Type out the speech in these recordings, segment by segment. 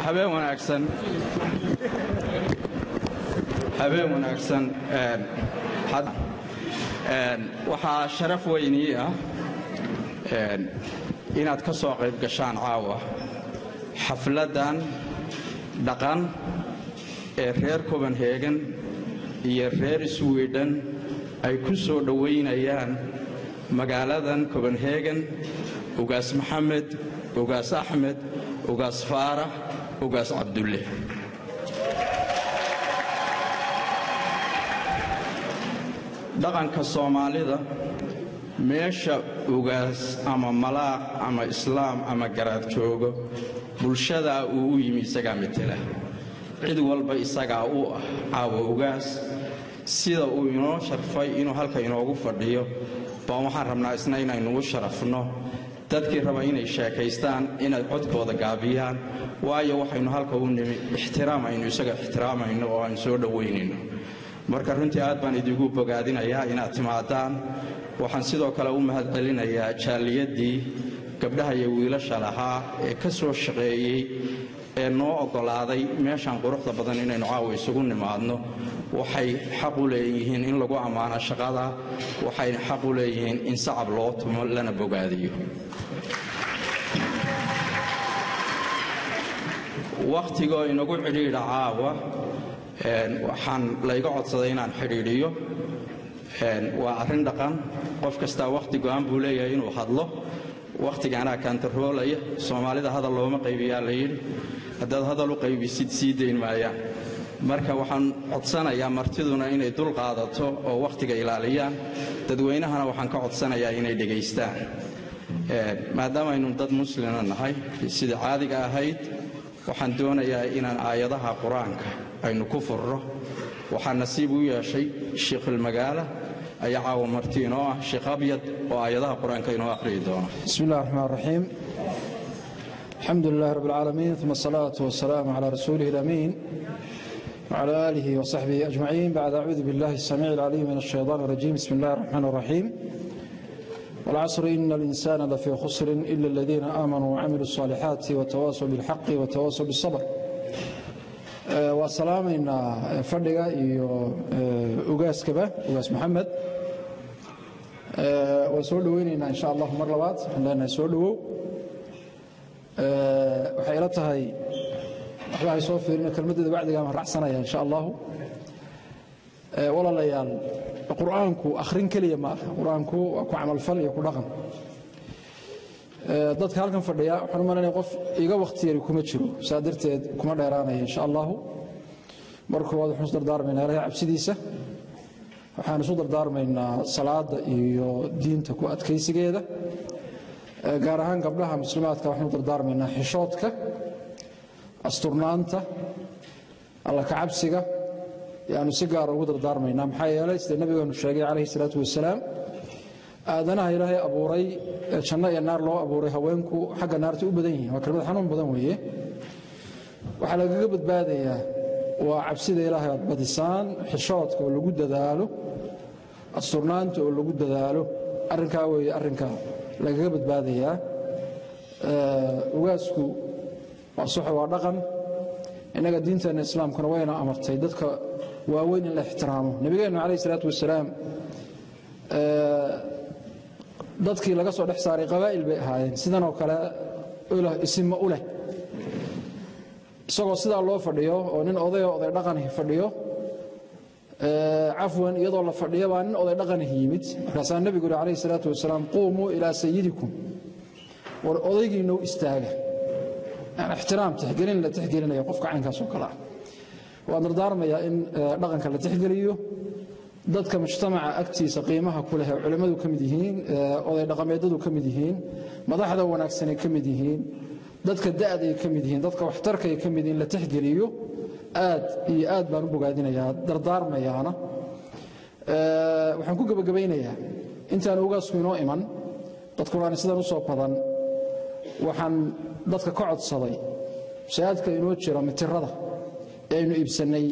habeen wanaagsan waxaa sharaf weynii ah inaad ka soo qayb gashaan caawa xafladan dhaqan ee reer Copenhagen iyo reer Sweden ay ku soo dhaweynayaan magaaladan Copenhagen ugaas Maxamed ugaas Axmed ugaas Faarax ugaas Cabdulle dhaqanka Soomaalida meesha ugaas ama malaaq ama islaam ama garaad joogo bulshada uu yimi isaga metela cid walba isaga uu caawo ugaas sida uu inoo sharfay inuu halka inoogu fadhiyo baan waxaan rabnaa isna inaynu u sharafno dadkii raba inay sheekaystaan inay codkooda gaabiyaan waayo waxaynu halka u nimi ixtiraam aynu isaga ixtiraamayno oo aan soo dhaweynayno marka runtii aad baan idigu bogaadinayaa inaad timaadaan waxaan sidoo kale u mahadcelinayaa jaaliyadii gabdhaha iyo wiilasha lahaa ee ka soo shaqeeyay ee noo ogolaaday meeshan quruxda badan inaynu caawa isugu nimaadno waxay xaq u leeyihiin in lagu amaano shaqada waxay xaq u leeyihiin in sacab loo tumo lana bogaadiyo waqtiga inagu xidhiidha caawa waxaan layga codsaday inaan xidhiidhiyo waa arrin dhaqan qof kasta waqti go'an buu leeyahay inuu hadlo waqtigaana kantaroolaya Soomaalida hadal looma qaybiyaa la yiri haddaad hadal u qaybisid sii deyn maayaan marka waxaan codsanayaa martiduna inay dul qaadato oo waqtiga ilaaliyaan dadweynahana waxaan ka codsanayaa inay dhageystaan maadaama aynu dad muslimiin nahay sida caadiga ahayd waxaan doonayaa inaan aayadaha quraanka aynu ku furro waxaan nasiib u yeeshay sheekh al-magaala ay caawa martiino ah sheekh Abyad oo aayadaha quraanka inoo akhriyo doona bismillaahir rahmaanir rahiim alxamdulillaahi rabbil aalamiin thumma salaatu wassalaam ala rasuulihil amiin wa ala aalihi wa sahbihi ajmaciin ba'da a'uudu billahi as-samii'il 'aliim minash shaytaanir rajiim bismillaahir rahmaanir rahiim wal 'asri innal insaana lafii khusrin illa alladhiina aamanuu wa 'amilus saalihaati wa tawaasaw bil haqqi wa tawaasaw bis sabr وسلامنا فدغا iyo ugaaskaba ugaas Maxamed soo dhaweynayna insha Allah mar labaad hadana soo dhawow waxay ila tahay waxay soo fiirina kelmadda bacdiga ma raacsanaya insha Allah walaalayaal quraanku akhrin kaliya ma quraanku waa ku amal fal iyo ku dhaqan dadka halkan fadhiya waxaan u maleynayaa qof iga waqti yar kuma jiro saadirteed kuma dheeraanay insha Allah markuu wada xus dardaarmayna Ilaahay cabsidiisa waxaan isu dardaarmaynaa salaada iyo diinta ku adkaysigeeda gaar ahaan gabdhaha muslimaadka waxaan u dardaarmaynaa xishoodka asturnaanta alla ka cabsiga yaanu si gaar ugu dardaarmaynaa maxaa yeelay sida nabigeenu sheegay calayhi salaatu wasalaam aadanaha Ilaahay abuuray janno iyo naar loo abuuray haweenku xagga naarta u badan yihiin waa kelmad xanuun badan weeye waxa laga badbaadayaa waa cabsida Ilaahay aad badisaan xishoodka oo lagu dadaalo asturnaanta oo lagu dadaalo arrinka weeye arrinka laga badbaadayaa ugaasku waa sax waa dhaqan inaga diinteena islaamkuna wayna amartay dadka waaweyn in la ixtiraamo nabigeenu calayhi salaatu wasalaam dadkii laga soo dhex saaray qabaa'il bay ahaayeen sidan oo kale isma u leh isagoo sidaa loo fadhiyo oo nin oday dhaqan fadhiyo afwan iyadoo la fadhiyo baa nin oday dhaqan yimid markaasaa nabigu calayhi salaatu wasalaam quumu ilaa sayidikum war odaygiina istaaga aan ixtiraam tixgelin la tixgelinayo qofka caynkaas oo kale waa dardaarmaya in dhaqanka la tixgeliyo dadka mujtamaca agtiisa qiimaha ku leh culimadu kamid yihiin oday dhaqameedadu kamid yihiin madaxda wanaagsan ay kamid yihiin dadka da'da ay kamid yihiin dadka waxtarka ay kamid yihiin la tixgeliyo aad iyo aad baan u bogaadinayaa dardaarmayaana waxaan ku gabagabeynayaa intaan ugaasku inoo iman dadkuna sidan u soo badan waxaan dadka ka codsaday shahaadka inoo jira mitirada aynu iibsanay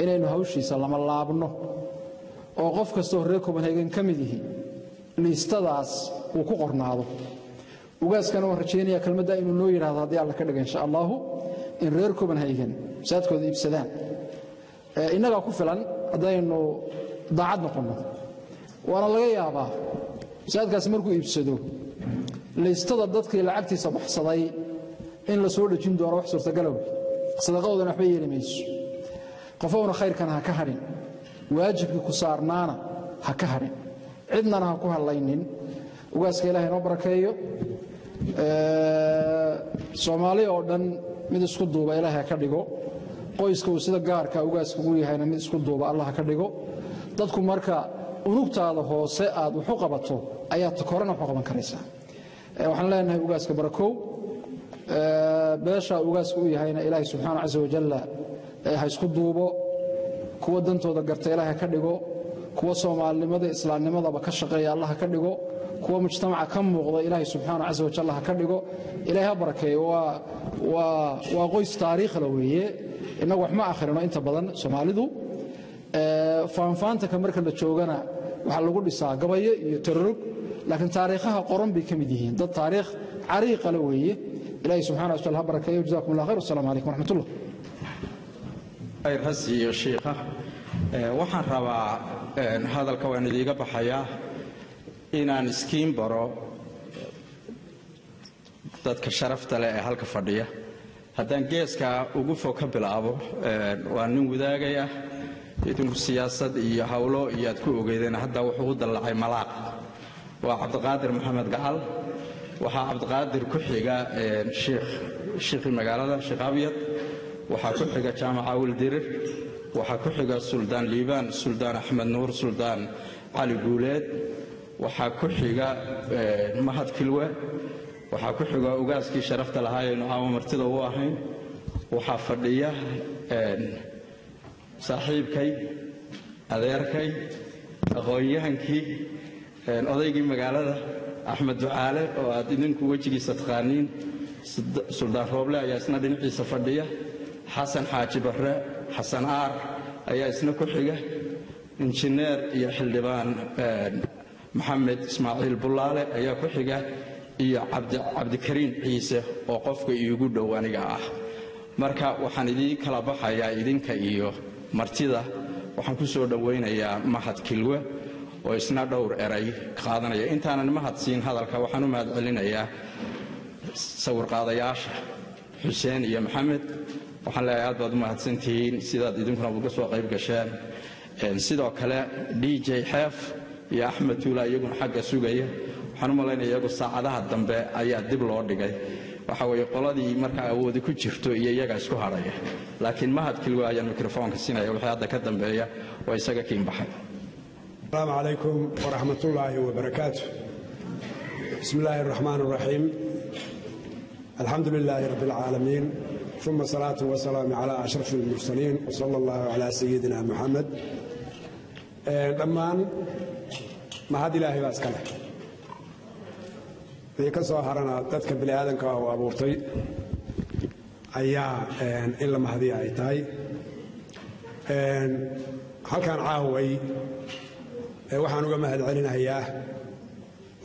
inaynu hawshiisa lama laabno oo qof kasta reer Copenhagen kamid yihiin liistadaas uu ku qornaado ugaaskana waan rajaynayaa kelmadda inuu noo yidhaahdo haddii alla ka dhiga insha allahu in reer Copenhagen masaajidkooda iibsadaan innagaa ku filan haddaynu daacad noqonno waana laga yaabaa masaajidkaasi markuu iibsado laystada dadkii lacagtiisa baxsaday in la soo dhejin doono wax suurtagalow sadaqadoodana waxba yeeli mayso qofowna khayrkan ha ka hadhin waajibkii ku saarnaana ha ka hadhin cidnana ha ku hadlaynin ugaaska ilaahay noo barakeeyo Soomaali oo dhan mid isku duuba ilaahay ka dhigo qoyska uu sida gaarka ugaaska ugu yahayna mid isku duuba Allah ka dhigo dadku marka unugtaada hoose aad wax u qabato ayaa takorana wax u qaban karaysaa waxaan leenahay ugaaska barakow beesha ugaaska u yahayna ilaahay subhanahu azza wa jalla ha isku duubo kuwa dantooda garta ilaahay ka dhigo kuwa Soomaalinimada islaamnimadaba ka shaqeeya Allah ka dhigo kuwa mujtamaca ka muuqda ilaahay subhanahu azza wa jalla ka dhigo ilaahay barakeeyo waa qoys taariikh la weeye inagu wax ma akhrino inta badan Soomaalidu faanfaanta ka marka la joogana waxa lagu dhisaa gabayo iyo tarrug laakiin taariikhaha qoran bay kamid yihiin dad taariikh cariiq la weeye ilaahay subhanahu wa ta'ala barakeeyo jazakumullahu khayr assalamu alaykum wa rahmatullah ay rasiyo sheekha waxaan rabaa hadalka waan idiga baxayaa inaan iskiin baro dadka sharafta leh ee halka fadhiya haddaan geeska ugu fog ka bilaabo waa nin wadaagaya idinku siyaasad iyo hawlo iyo aad ku ogeedeen hadda wuxuu u dallacay malaaq waa Cabdiqaadir Maxamed Gacal waxaa Cabdiqaadir ku xiga sheekh magaalada Sheekh Abiyad waxaa ku xiga Jaamaca Wildirir waxaa ku xiga Suldaan Liibaan Suldaan Axmed Nuur Suldaan Cali Guuleed waxaa ku xiga Mahad Kilwe waxaa ku xiga ugaaskii sharafta lahaa ee aan martida u ahayn waxaa fadhiya saaxiibkay adeerkay aqoonyahankii odaygii magaalada Axmed Ducaale oo aad idinku wajigiisa taqaaniin Suldaan Rooble ayaa isna dhinaciisa fadhiya Xasan Xaaji Barre Xasan Aar ayaa isna ku xiga injineer iyo xildhibaan Maxamed Ismaaciil Bulaale ayaa ku xiga iyo Cabdikariin Ciise oo qofka iigu dhow aniga ah marka waxaan idin kala baxayaa idinka iyo martida waxaan ku soo dhaweynayaa Mahad Kilwe oo isna dhowr eray qaadanaya intaanan mahad siin hadalka waxaan u mahad celinayaa sawir qaadayaasha Xuseen iyo Maxamed waxaan leeyahay aad baad u mahadsantihiin sidaad idinkuna uga soo qayb gasheen sidoo kale DJ Xeef iyo Axmed Tuula iyaguna xagga sugaya waxaan u maleynayaa iyagu saacadaha dambe ayaa dib loo dhigay waxa weeye qoladii marka awoodi ku jirto iyo iyaga isku haraya laakiin Mahad Kilwe ayaa mikrofoonka siinaya waxa hadda ka dambeeya oo isaga kiin baxay السلام عليكم ورحمة الله وبركاته بسم الله الرحمن الرحيم الحمد لله رب العالمين ثم الصلاة والسلام على أشرف المرسلين وصلى الله على سيدنا محمد دمان ما هذه الله باسكله في كسر هرنا تذكر بالآدم كهو أبورتي أيا إلا ما هذه عيتاي هل كان عاوي waxaan uga mahad celinayaa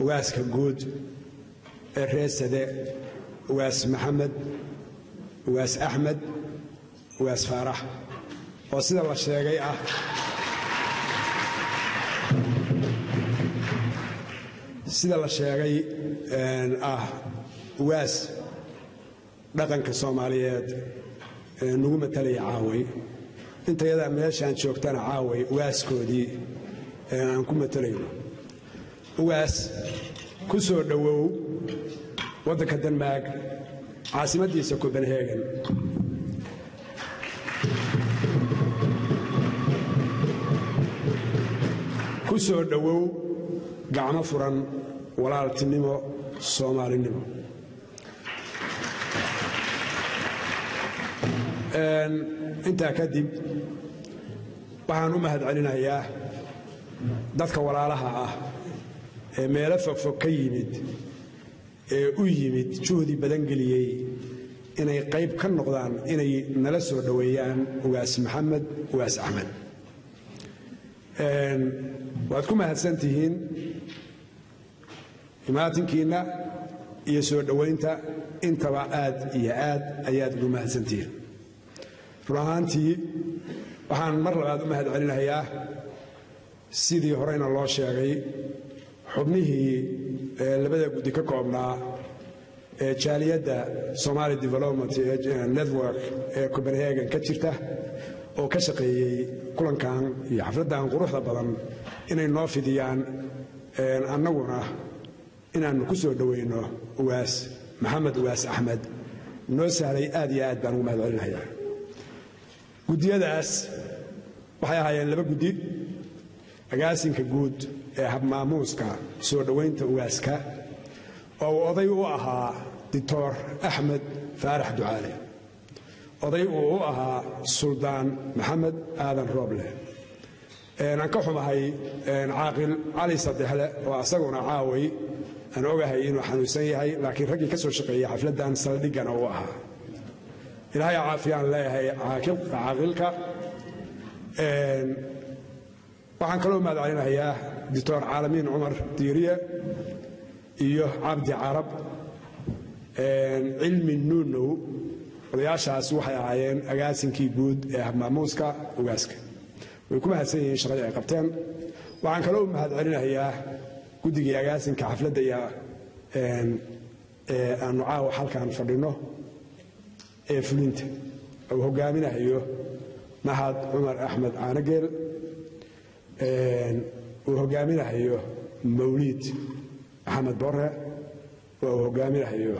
ugaaska guud ee reesade ugaas Maxamed ugaas Axmed ugaas Faarax oo sida la sheegay ugaas dhaqanka Soomaaliyeed nagu matalay caaway inta yada meeshaan joogtana caaway ugaaskoodii aan ku matalayno ugaas ku soo dhawow waddanka Denmark caasimadiisa Copenhagen ku soo dhawow gacmo furan walaaltinimo Soomaalinimo inta kadib waxaan u mahad celinayaa dadka walaalaha ah ee meelo fogfog ka yimid ee u yimid juhdi badan geliyay inay qayb ka noqdaan inay nala soo dhaweeyaan ugaas Maxamed ugaas Axmed waad ku mahadsantihiin imaatinkiina iyo soo dhowaynta intaba aad iyo aad ayaad ugu mahadsantihiin. run ahaantii waxaan mar labaad u mahad celinayaa sidii horeyna loo sheegay xubnihii labada guddi ka koobnaa ee jaaliyadda Somali Development Network ee Copenhagen ka jirta oo ka shaqeeyay kulankan iyo xafladan quruxda badan inay noo fidiyaan annaguna inaanu ku soo dhaweyno Ugaas Maxamed Ugaas Axmed noo sahlay aad iyo aad baan ugu mahad celinayaa. guddiyadaas waxay ahaayeen laba guddi agaasinka guud ee habmaamuuska soo dhowaynta ugaaska oo oday u ahaa Dr. Axmed Faarax Ducaale, oday uu u ahaa Suldaan Maxamed Aadan Rooble, aan ka xumahay caaqil Cali Sadexle oo asaguna caaway aan ogahay inuu xanuunsan yahay laakiin raggii ka soo shaqeeyay xafladan saldhigana uu ahaa. ilaahay caafiyaan leeyahay caaqilka. waxaan kaloo mahad celinayaa Dr. Caalamiin Cumar Diiriye iyo Cabdi Carab cilmi nuunow. odayaashaas waxay ahaayeen agaasinkii guud ee habmaamuuska ugaaska, way ku mahadsan yihiin shaqadii ay qabteen. waxaan kaloo mahad celinayaa guddigii agaasinka xafladda iyo aanu caawa halkan fadhino ee fulinta oo hogaaminayo Mahad Cumar Axmed Caanageel, uu hogaaminayo Mawlid Maxamed Borre, oo hogaaminayo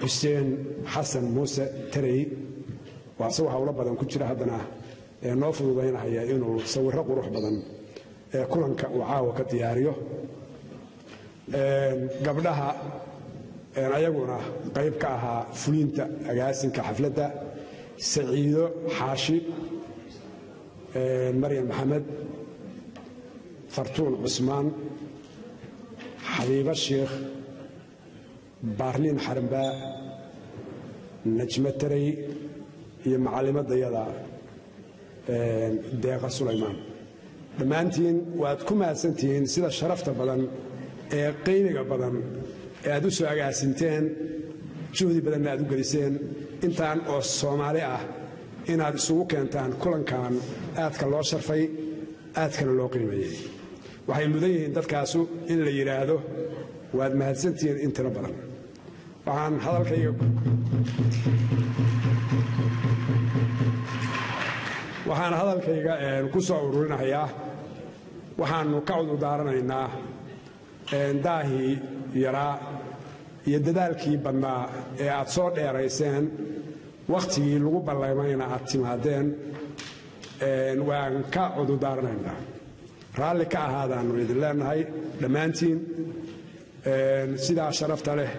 Xuseen Xasan Muuse Tarey. waa soo hawlo badan ku jira haddana noo fududaynaya inuu sawirro qurux badan ee kulanka uu caawa ka diyaariyo. gabdhaha ayaguna qayb ka ahaa fulinta agaasinka xafladda Saciido Xaashi, Maryam Maxamed, Fartuun Cusmaan, Xabiiba Sheekh, Baarliin Xarambaa, Najma Tarey iyo macallimadayada Deeqa Sulaymaan. dhammaantiin waad ku mahadsantihiin sida sharafta badan ee qiimiga badan ee aad u soo agaasinteen, juhdi badanna aad u geliseen intaan oo Soomaali ah inaad isugu keentaan kulankan aadka loo sharfay, aadkana loo qiimeeyey. waxay mudan yihiin dadkaasu in la yidhaahdo waad mahadsantihiin in tiro badan. waxaan hadalkayga ku soo ururinayaa waxaanu ka cudurdaaranaynaa daahii yaraa iyo dadaalkii badnaa ee aad soo dheerayseen, wakhtigii lagu ballamayna aad timaadeen. waan ka cudurdaaranaynaa. raalli ka ahaadaannu idin leenahay dhammaantiin. sidaa sharafta leh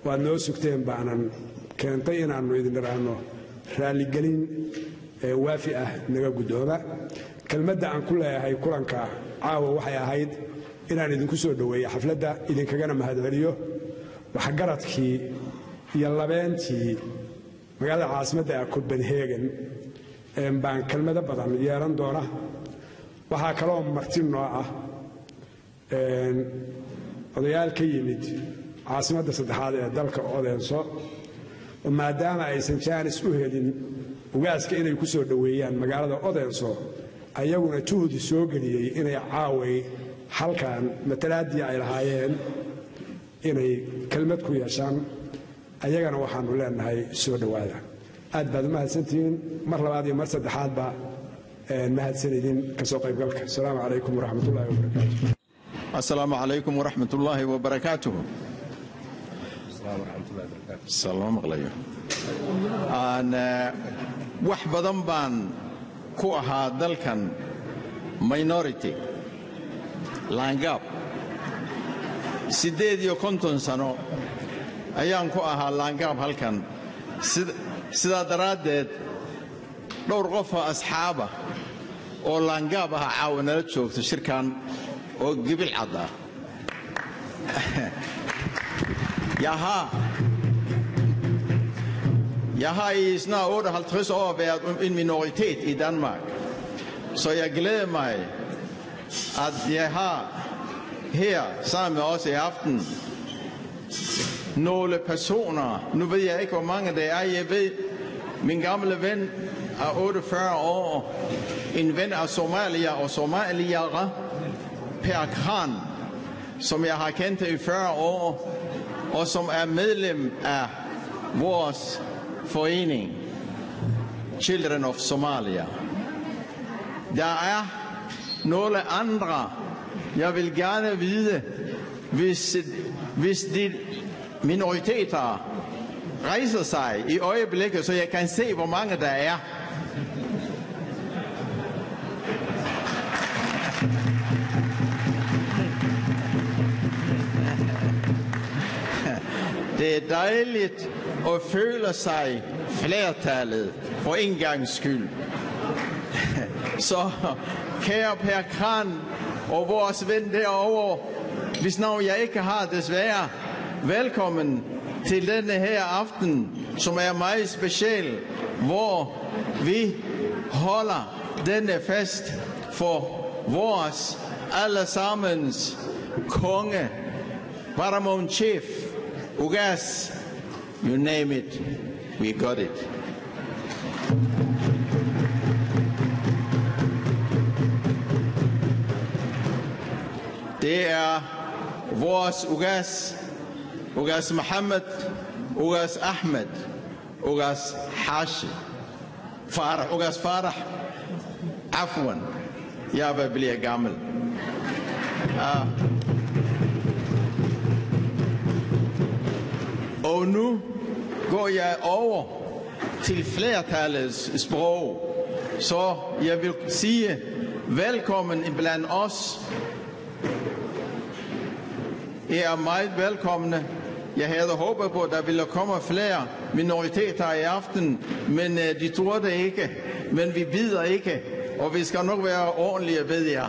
waad noo sugteen baanan keentay inaannu idin dhiraanno raalligelin waafi ah naga guddooma. kelmadda aan ku leeyahay kulanka caawa waxay ahayd inaan idinku soo dhoweeyo xafladda, idinkagana mahadceliyo waxgaradkii iyo labeentii magaalada caasimadda Copenhagen. baan kelmado badan yeelan doona. waxaa kaloo marti noo ah odayaal ka yimid caasimadda saddexaad ee dalka Odense, maadaama aysan jaanis u helin ugaaska inay ku soo dhoweeyaan magaalada Odense, ayaguna juhdi soo geliyey inay caaway halkan matalaadii ay lahaayeen inay kelmad ku yeeshaan. ayagana waxaanu leenahay soo dhowaada. aad baad u mahadsantihiin mar labaad iyo mar saddexaadba. mahadsanidin ka soo qaybgalka. asalaamu calaykum waraxmatullaahi wabarakaatuh. السلام عليكم ورحمة الله وبركاته. السلام عليكم. أنا وحبا بان كوها دلكن minority لانجاب سيدي كنتن سنو أيام كوها لانجاب هلكن سيدا درادت دور غفا أصحابه أو لانجابها عاونا لتشوف الشركان oo gibil cadda Jaha I snart 58 år været en minoritet i Danmark, så jeg glæder mig, at jeg har her sammen med os i aften nogle personer. Nu ved jeg ikke, hvor mange det er. Jeg ved, min gamle ven er 48 år. En ven af Somalia og somaliere, Per Kran, som jeg har kendt i 40 år, og som er medlem af vores forening, Children of Somalia. Der er nogle andre, jeg vil gerne vide, hvis de minoriteter rejser sig i øjeblikket, så jeg kan se, hvor mange der er. Det er dejligt at føle sig flertallet for en gangs skyld. Så kære Per Kran og vores ven derovre, hvis navn jeg ikke har desværre, velkommen til denne her aften, som er meget speciel, hvor vi holder denne fest for vores allesammens konge, Paramount Chief, Ugas, you name it, we got it. Det er vores Ugas Mohammed, Ugas Ahmed, Ugas Hashi, Ugas Farah, Afwan. Jeg bliver gammel. Og nu går jeg over til flertallets sprog, så jeg vil sige velkommen blandt os. I er meget velkomne. Jeg havde håbet på, at der ville komme flere minoriteter i aften, men de tror det ikke. Men vi bider ikke, og vi skal nok være ordentlige, ved jeg.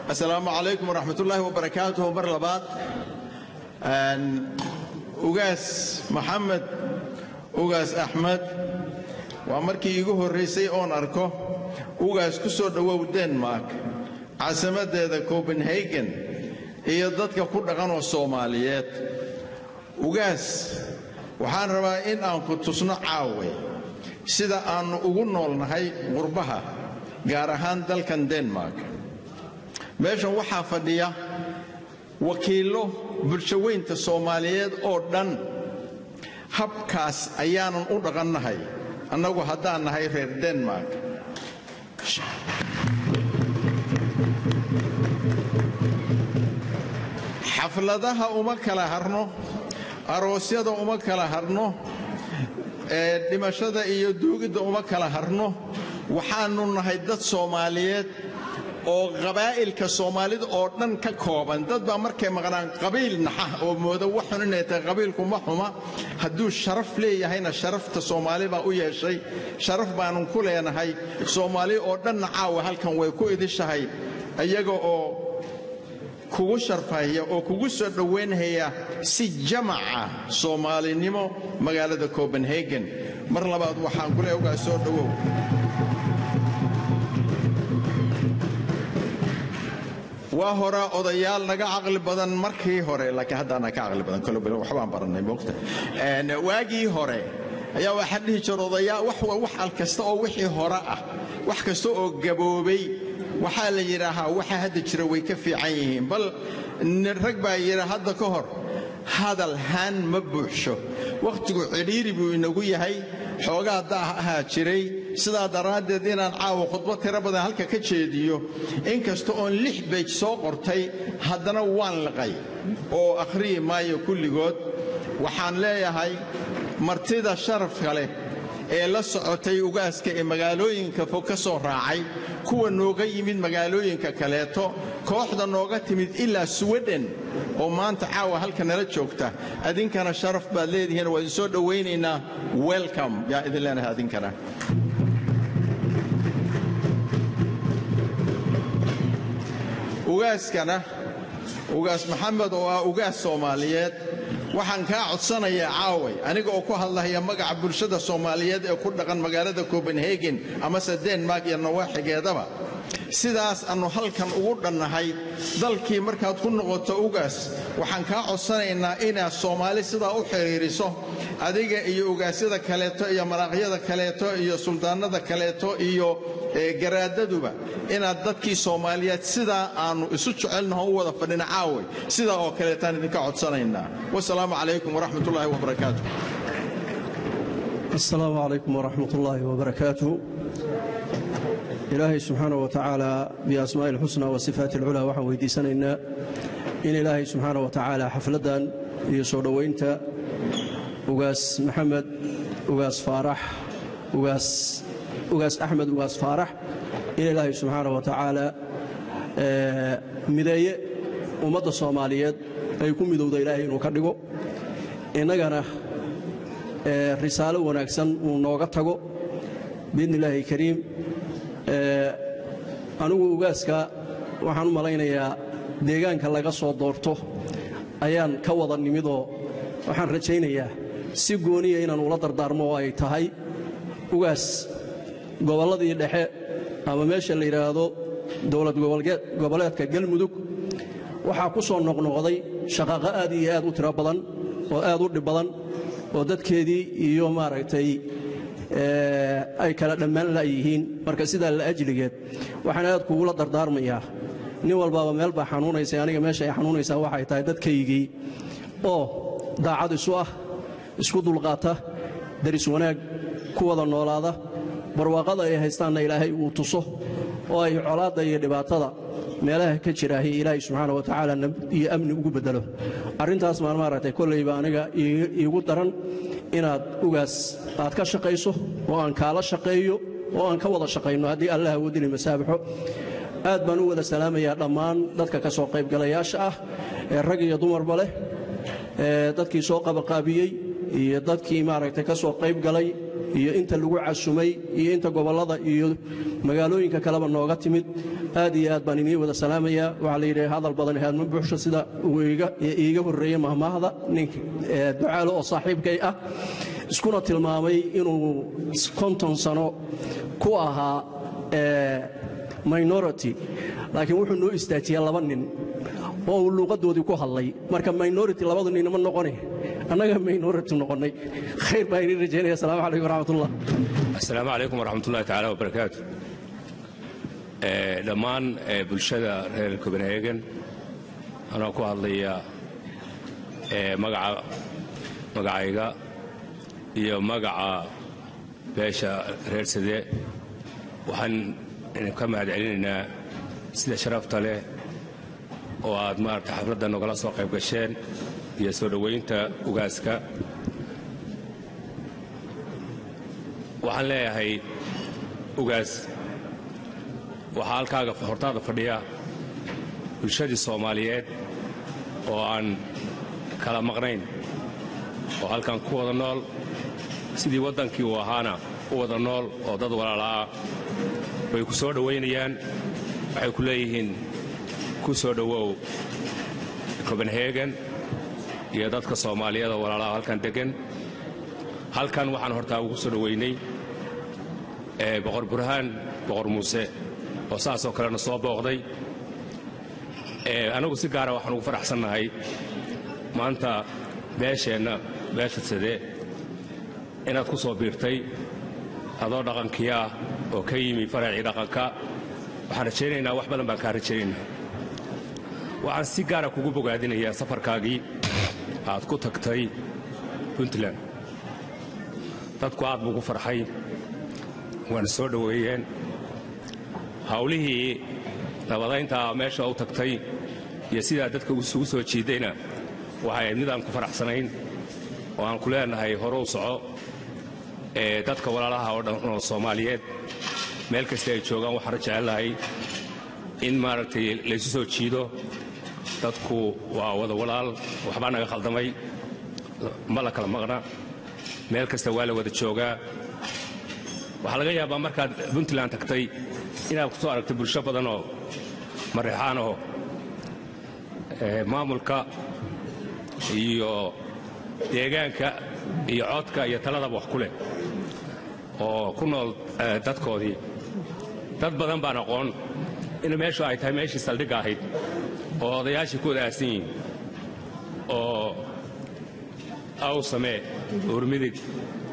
Assalamu alaikum wa rahmatullahi wa barakatuhu mar labaad. Ugaas Mohammed, Ugaas Ahmed, waa markii igu horeysay oon arko ugaas ku soo dhawow Denmark, caasimadeeda Copenhagen, iyo dadka ku dhaqan oo Soomaaliyeed. Ugaas, waxaan rabaa in aan ku tusno caawe sida aan ugu noolnahay qurbaha, gaar ahaan dalkan Denmark. meeshan waxaa fadhiya wakiilo bulshaweynta Soomaaliyeed oo dhan. habkaas ayaanan u dhaqannahay annagu haddaan nahay reer Denmark. xafladaha uma kala harno, aroosyada uma kala harno, dhimashada iyo duugidda uma kala harno. waxaanu nahay dad Soomaaliyeed oo qabaa'ilka Soomaalida oo dhan ka kooban. dad baa markay maqlaan qabiil naxa oo moodo waxan inay tahay qabiilku ma xuma, hadduu sharaf leeyahayna sharafta Soomaali baa u yeeshay. sharaf baanu ku leenahay. Soomaali oo dhan caawa halkan way ku idishahay, ayaga oo kugu sharfaya oo kugu soo dhaweynaya si jamaca Soomaalinimo magaalada Copenhagen. mar labaad waxaan ku leeyahay uga soo dhawow. waa hore odayaal naga aqli badan markii hore, laakiin hadda ana ka aqli badan kala bilo waxbaan baranay moogta. waagii hore ayaa waxa dhihi jiray odayaal wax kasta oo wixii hore ah, wax kasta oo gaboobay waxa la yiraahaa waxa hadda jira way ka fiican yihiin. bal rag baa yira hadda ka hor hadal han ma buuxsho, waqtigu ciriiri buu inagu yahay, xoogaa daah ahaa jiray. sidaa daraadeed inaan caawa khudbad tiro badan halka ka jeediyo, inkasta oon 6 page soo qortay, haddana waan liqay oo akhriyi maayo kulligood. waxaan leeyahay martida sharafka leh ee la socotay ugaaska ee magaalooyinka fog ka soo raacay, kuwa nooga yimid magaalooyinka kaleeto, kooxda nooga timid ilaa Sweden oo maanta caawa halka nala joogta. adinkana sharaf baad leedihiin, waan soo dhaweynaynaa. welcome yaa idin leenahay adinkana. ugaaskana Ugaas Mohammed oo ah ugaas Soomaaliyeed, waxaan ka codsanayaa caaway aniga oo ku hadlaya magaca bulshada Soomaaliyeed ee ku dhaqan magaalada Copenhagen ama Denmark iyo nawaaxigeedaba, sidaas aanu halkan ugu dhannahay dalkii markaad ku noqoto ugaas waxaan kaa codsanaynaa inaad Soomaali sidaa u xiriiriso adiga iyo ugaasyada kaleeto iyo malaaqyada kaleeto iyo suldaanada kaleeto iyo garaadaduba inaad dadkii Soomaaliyeed sidaa aanu isu jecelnahay u wada fadhina caaway sidaa oo kaleetaan idinka codsanaynaa wassalaamu calaykum waraxmatullaahi wabarakaatuh السلام عليكم ورحمة الله وبركاته إلهي سبحانه وتعالى بأسماء الحسنى وصفات العلى وحن ويدي سنة إن إلهي سبحانه وتعالى حفلة يسود وإنت وقاس محمد وقاس فارح وقاس أحمد وقاس فارح إن إلهي سبحانه وتعالى مداية ومدى الصوماليات يكون مدودة إلهي نكرقه إننا رسالة ونكسن ونوغتغو بإذن الله الكريم أنو وغاسكا waxaan u malaynayaa deegaanka laga soo doorto ayaan ka wada nimido waxaan rajaynayaa si gooniya inaan ula dardaarmo oo ay tahay ugaas goboladii dhexe ama meesha la yiraahdo dawlad goboleedka galmudug waxa ku soo noqnoqday shaqaqo aad iyo aad u tiro badan oo aad u dhib badan oo dadkeedii iyo maaragtay ay kala dhammaan laayihiin marka sidaa la ajligeed waxaan aad kuula dardaarmayaa nin walbaaba meel baa xanuunaysa aniga meesha ay xanuunaysaa waxay tahay dadkaygii oo daacad isu ah isku dulqaata daris wanaag ku wada noolaada barwaaqada ay haystaanna ilaahay uu tuso oo ay colaadda iyo dhibaatada meelaha ka jiraahay ilaahay subxaanahu wa tacaala iyo amni ugu bedelo arrintaas maan maaragtay kollayba aniga iigu daran inaad ugaas aad ka shaqayso oo aan kaala shaqeeyo oo aan ka wada shaqayno haddii allah awoodini masaabaxo aad baan u wada salaamayaa dhammaan dadka ka soo qaybgalayaasha ah ee rag iyo dumarba leh dadkii soo qabaqaabiyey iyo dadkii maaragtay ka soo qaybgalay iyo inta lagu casumay iyo inta gobolada iyo magaalooyinka kaleba nooga timid aad iyo aad baan inii wada salaamayaa waxaa la yidhaha hadal badan haadma buuxsho sida uu iiga horreeyey mahmaahda ninka ducaalo oo saaxiibkay ah iskuna tilmaamay inuu 50 sano ku ahaa minority laakiin wuxuu noo istaajiyay 2 nin oo uu luqadoodii ku hadlay marka minority 2 nin ma noqonay annaga minority noqonay khayr baa inii rajaynaya assalaamu calaykum waraxmatullah السلام عليكم ورحمة الله تعالى وبركاته dhammaan bulshada reer Copenhagen anaa ku hadlaya magacayga iyo magaca beesha reer Sade waxaan ka mahadcelinaynaa sida sharafta leh oo aad maartay xafladda nogala soo qayb gasheen iyo soo dhaweynta ugaaska waxaan leeyahay ugaas waxaa halkaaga hortaada fadhiya bulshadii Soomaaliyeed oo aan kala maqnayn oo halkan ku wada nool sidii wadankii uu ahaana u wada nool oo dad walaalaa way ku soo dhaweynayaan waxay ku leeyihiin ku soo dhawow Copenhagen iyo dadka Soomaaliyeed oo walaalaa halkan degan halkan waxaan hortaa ugu soo dhaweynay boqor Burhaan boqor Muuse oo saasoo kalena soo booqday anagu si gaar ah waxaan ugu faraxsanahay maanta beesheenna beesha Sade inaad ku soo biirtay adoo dhaqankii ah oo ka yimi faracii dhaqanka waxaan rajaynaynaa wax badan baan ka rajaynaynaa waxaan si gaar ah kugu bogaadinayaa safarkaagii aad ku tagtay Puntland dadku aad buu ku farxay waan soo dhaweeyeen hawlihii nabadaynta meesha u tagtay iyo sidaa dadka isugu soo jiidayna waxay mid aan ku faraxsanayn oo aan ku leenahay hore u soco dadka walaalaha oo dhan oo Soomaaliyeed meel kasta ay joogaan waxaan rajaynahay in maaragtay la isu soo jiido dadku waa wada walaal waxba naga khaldamay ma la kala maqna meel kasta waa la wada joogaa waxaa laga yaabaa markaad Puntland tagtay inaad ku soo aragtay bulsho badan oo mareexaan oo maamulka iyo deegaanka iyo codka iyo talada wax ku leh oo ku nool dadkoodii dad badan baan aqoon in meeshu ay tahay meeshii saldhigga ahayd oo odayaashii ku wada aasan yihiin oo aw samee urmidig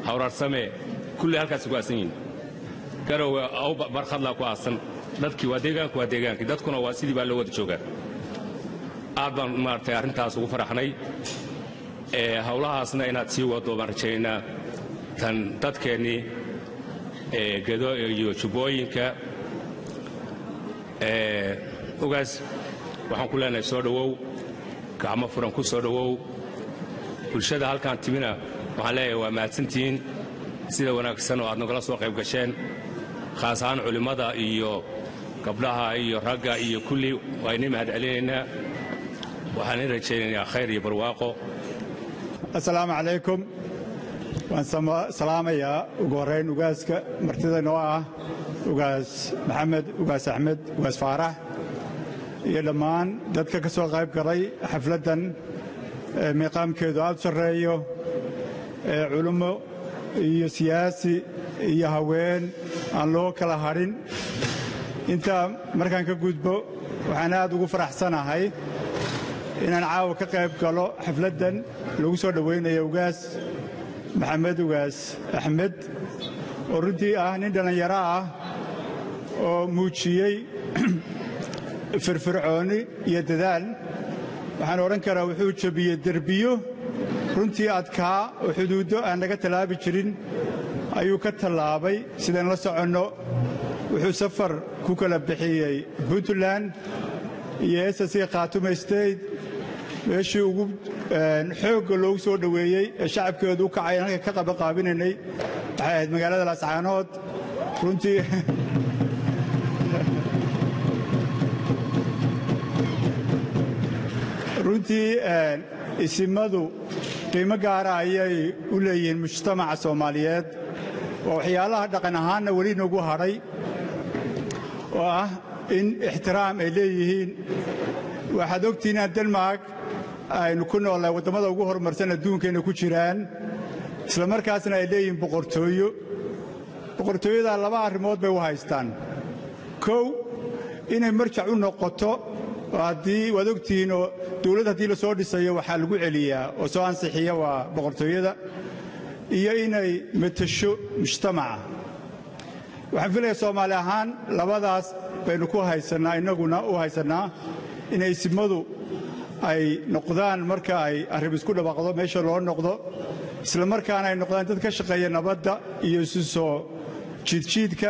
hawrar samee kulli halkaas ku aasan yihiin garowe aw barkhadla ku aasan dadkii waa deegaankii dadkuna waa sidii baa loo wada joogaa aad baan maaragtay arrintaas ugu faraxnay hawlahaasna inaad sii wado baan rajaynaynaa tan dadkeennii gedo iyo jubbooyinka ugaas waxaan ku leenahay soo dhowow gacmo furan ku soo dhowow bulshada halkaan timina waxaan leeyahay waa mahadsantihiin sida wanaagsan oo aad nagala soo qayb gasheen khaas ahaan culimmada iyo gabdhaha iyo ragga iyo kulli waa inii mahad celinaynaa waxaan in rajaynaynaa khayr iyo barwaaqo assalaamu calaykum waan salaamayaa ugu horrayn ugaaska martida noo ah ugaas maxamed ugaas axmed ugaas faarax iyo dhammaan dadka ka soo qayb galay xafladdan miiqaamkeedu aad u sarreeyo culummo iyo siyaasi iyo haween aan loo kala hadhin intaa markaan ka gudbo waxaan aad ugu faraxsanahay inaan caawa ka qayb galo xafladdan lagu soo dhowaynayo ugaas maxamed ugaas axmed oo runtii ah nin dhallinyaro ah oo muujiyey firfircooni iyo dadaal waxaan odhan karaa wuxuu jebiyey derbiyo runtii adkaa oo xuduuddo aan laga tallaabi jirin ayuu ka tallaabay sidaan la soconno wuxuu safar ku kala bixiyey puntland iyo ssc khaatume state meeshii ugu xoogga loogu soo dhoweeyey ee shacabkeedu u kacay halka ka qabaqaabinaynay waxay ahayd magaalada laascaanood runtii runtii isimadu qiimo gaara ayay u leeyihiin mujtamaca soomaaliyeed oo waxyaalaha dhaqan ahaanna weli nagu hadhay oo ah in ixtiraam ay leeyihiin waxaad ogtihiin in denmark aynu ku noolnahay waddamada ugu horumarsan adduunkayna ku jiraan isla markaasna ay leeyihiin boqortooyo boqortooyadaa laba arrimood bay u haystaan kow inay marjac u noqoto oo haddii waad ogtihiin oo dawladd haddii la soo dhisayo waxaa lagu celiyaa oo soo ansixiya waa boqortooyada iyo inay matasho mujtamaca waxaan filayaa soomaali ahaan labadaas baynu ku haysannaa innaguna u haysannaa inay isimadu ay noqdaan marka ay arrin isku dhawaaqdo meesha loo noqdo isla markaana ay noqdaan dad ka shaqeeya nabadda iyo isu soo jiidjiidka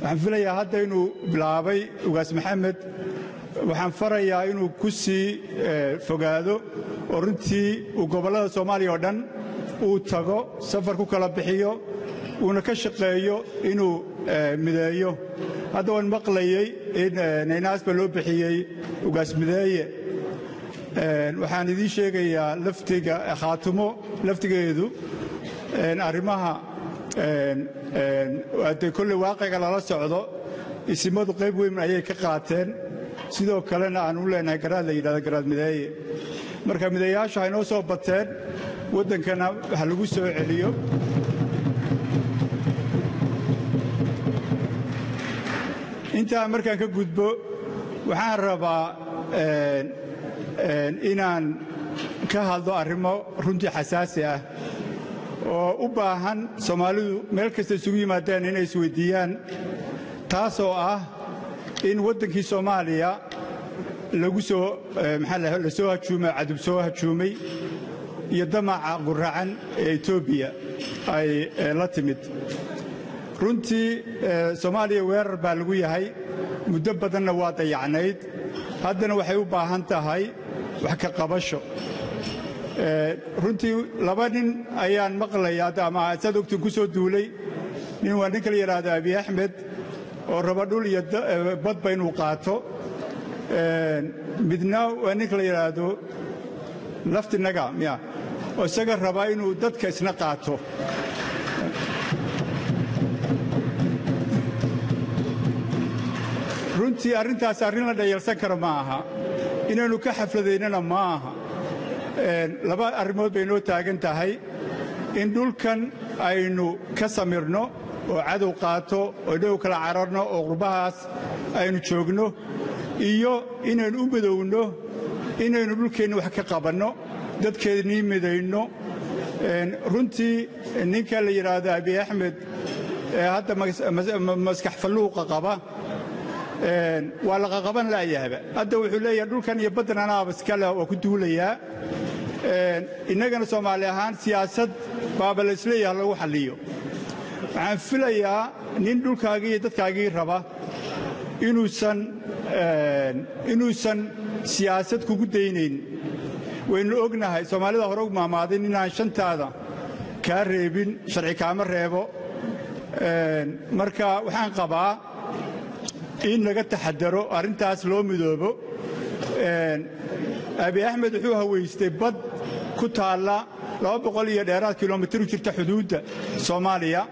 waxaan filayaa hadda inuu bilaabay ugaas maxamed waxaan farayaa inuu ku sii fogaado oo runtii uu gobollada soomaaliya oo dhan uu tago safar ku kala bixiyo uuna ka shaqeeyo inuu mideeyo hadda waan maqlayey in naynaas ba loo bixiyey ugaas mideeye waxaan idiin sheegayaa laftiga khaatumo laftigeedu arrimaha haddee kolley waaqiga lala socdo isimadu qayb weyn ayay ka qaateen sidoo kalena aan u leenahay garaad la yidhahdo garaad mideeye marka mideeyaashu hay noo soo bateen waddankana wax lagu soo celiyo intaa markaan ka gudbo waxaan rabaa inaan ka hadlo arrimo runtii xasaasi ah oo u baahan soomaalidu meel kasta isugu yimaadeen inay isweyddiiyaan taasoo ah in waddankii soomaaliya lagu soo la soo hajuumay cadub soo hajuumay iyo damaca guracan ee etoobiya ay la timid runtii soomaaliya weerar baa lagu yahay muddo badanna waa dayacnayd haddana waxay u baahan tahay wax ka qabasho runtii laba nin ayaan maqlayaa ama saad ogtiin ku soo duulay nin waa ninka la yidhaahdo abiy axmed oo raba dhul iyo badba inuu qaato midna waa ninka la yidhaahdo laftinaga miya oo isaga raba inuu dadka isna qaato runtii arrintaas arrin la dhayalsan karo ma aha inaynu ka xafladaynana ma aha laba arrimood bay noo taagan tahay in dhulkan aynu ka samirno oo cadow qaato oo dhow kala cararno oo qurbahaas aynu joogno iyo inaynu u midowno inaynu dhulkeenna wax ka qabanno dadkeennii midayno runtii ninka la yidhaahdo abiy axmed ee hadda maskax falluuqa qaba waa la qaqaban la'yaaba hadda wuxuu leeyahay dhulkan iyo baddan anaaba iskale waa ku duulayaa innagana soomaali ahaan siyaasad baaba la isleeyaha lagu xalliyo waxaan filayaa nin dhulkaagii iyo dadkaagii raba inuusan siyaasad kugu daynayn waynu ognahay soomaalida hore ugu maamaadin inaan shantaada kaa reebin sharci kaama reebo marka waxaan qabaa in laga taxadaro arrintaas loo midoobo abiy axmed wuxuu haweystay bad ku taalla 200 iyo dheeraad kilomitir u jirta xuduudda soomaaliya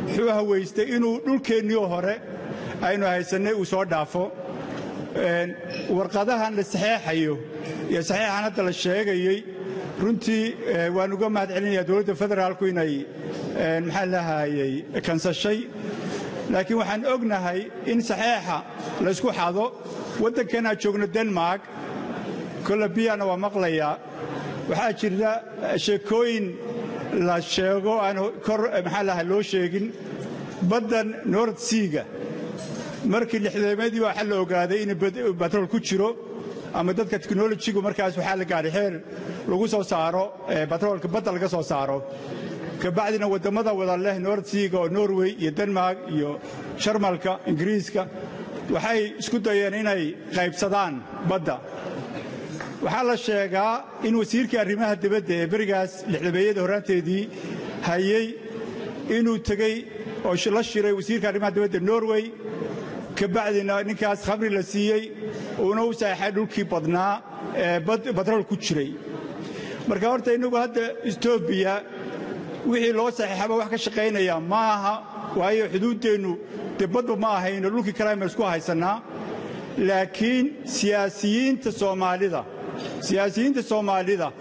wuxuu haweystay inuu dhulkeennii hore aynu haysannay uu soo dhaafo warqadahan la saxeexayo iyo saxeexan hadda la sheegayey runtii waan uga mahad celinayaa dowladda federaalku inay maxaa lahayey kansashay laakiin waxaan ognahay in saxeexa laysku xado waddankanaa joogno denmark kolobiyana waa maqlayaa waxaa jirta sheekooyin la sheego aan kor maxaa laha loo sheegin baddan nord seaga markii lixdeemeedii waxaa la ogaaday in batrool ku jiro ama dadka teknolojigu markaas waxaa la gaadhay xeer lagu soo saaro batroolka badda laga soo saaro kabacdina waddamada wada leh nord seaga oo norway iyo denmark iyo sharmalka ingiriiska waxay isku dayeen inay qaybsadaan badda waxaa la sheegaa in wasiirkii arrimaha dibadda ee berigaas lixdameeyada horraanteedii hayey inuu tegey oo la shiray wasiirka arrimaha dibadda norway kabacdina ninkaas khamri la siiyey uuna u saxeexay dhulkii badnaa ee batrool ku jiray marka horta innagu hadda etoobiya wixii loo saxeexaba wax ka shaqaynaya ma aha waayo xuduuddeennu dee badba ma ahayno dhulkii kale aynu isku haysannaa laakiin siyaasiyiinta soomaalida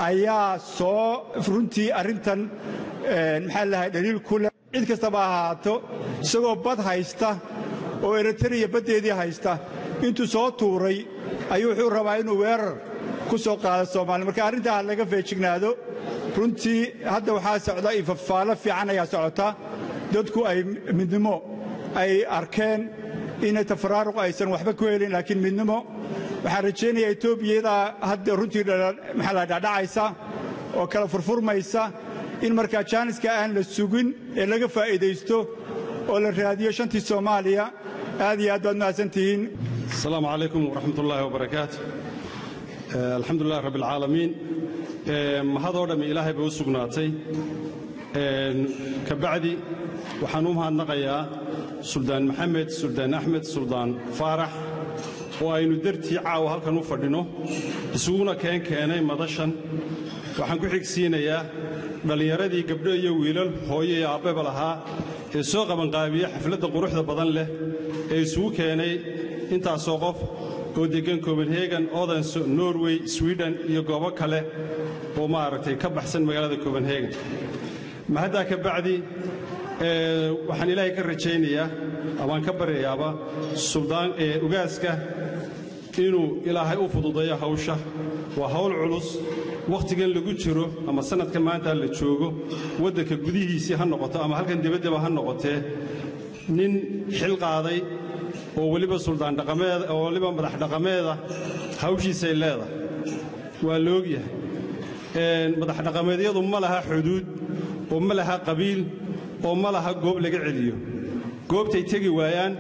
ayaa soo runtii arrintan maxaa lahay dhaliil ku leh cid kastaba ahaato isagoo bad haysta oo eritreya baddeedii haysta intuu soo tuuray ayuu wuxuu rabaa inuu weerar ku soo qaado soomaaliya marka arrintaa ha laga feejignaado runtii hadda waxaa socda ifafaalo fiican ayaa socota dadku ay midnimo ay arkeen inay tafaraaruq aysan waxba ku helin laakiin midnimo waxaan rajaynayaa etoobiyadaa hadda runtii maxaa la dhacaysa oo kala furfurmaysa in markaa jaaniska aan la sugin ee laga faa'iidaysto oo la raadiyo shantii soomaaliya aad iyo aad baad mahadsantihiin asalaamu calaykum waraxmat ullaahi wabarakaatu alxamdu lilah rabbi alcaalamiin mahadoo dhammi ilaahay bay u sugnaatay ka bacdi waxaan u mahadnaqayaa suldaan maxamed suldaan axmed suldaan faarax oo aynu dartii caawa halkan u fadhino isuguna keenay madashan waxaan ku xigsiinayaa dhallinyaradii gabdho iyo wiilal hooyo iyo aabbeba lahaa ee soo qabanqaabiya xafladda quruxda badan leh ee isugu keenay intaasoo qof oo deggan copenhagen odense norway swiden iyo goobo kale oo maaragtay ka baxsan magaalada copenhagen mahaddaa ka bacdi waxaan ilaahay ka rajaynayaa amaan ka baryayaaba suldaan ugaaska inuu ilaahay u fududeeyo hawsha waa hawl culus wakhtigan lagu jiro ama sannadkan maanta la joogo waddanka gudihiisii ha noqoto ama halkan dibaddaba ha noqotee nin xil qaaday oo weliba suldaan dhaqameed oo weliba madax dhaqameeda hawshiisay leedahay waa la ogyahay madax dhaqameedyadu ma laha xuduud oo ma laha qabiil oo ma laha goob laga celiyo goobtay tegi waayaan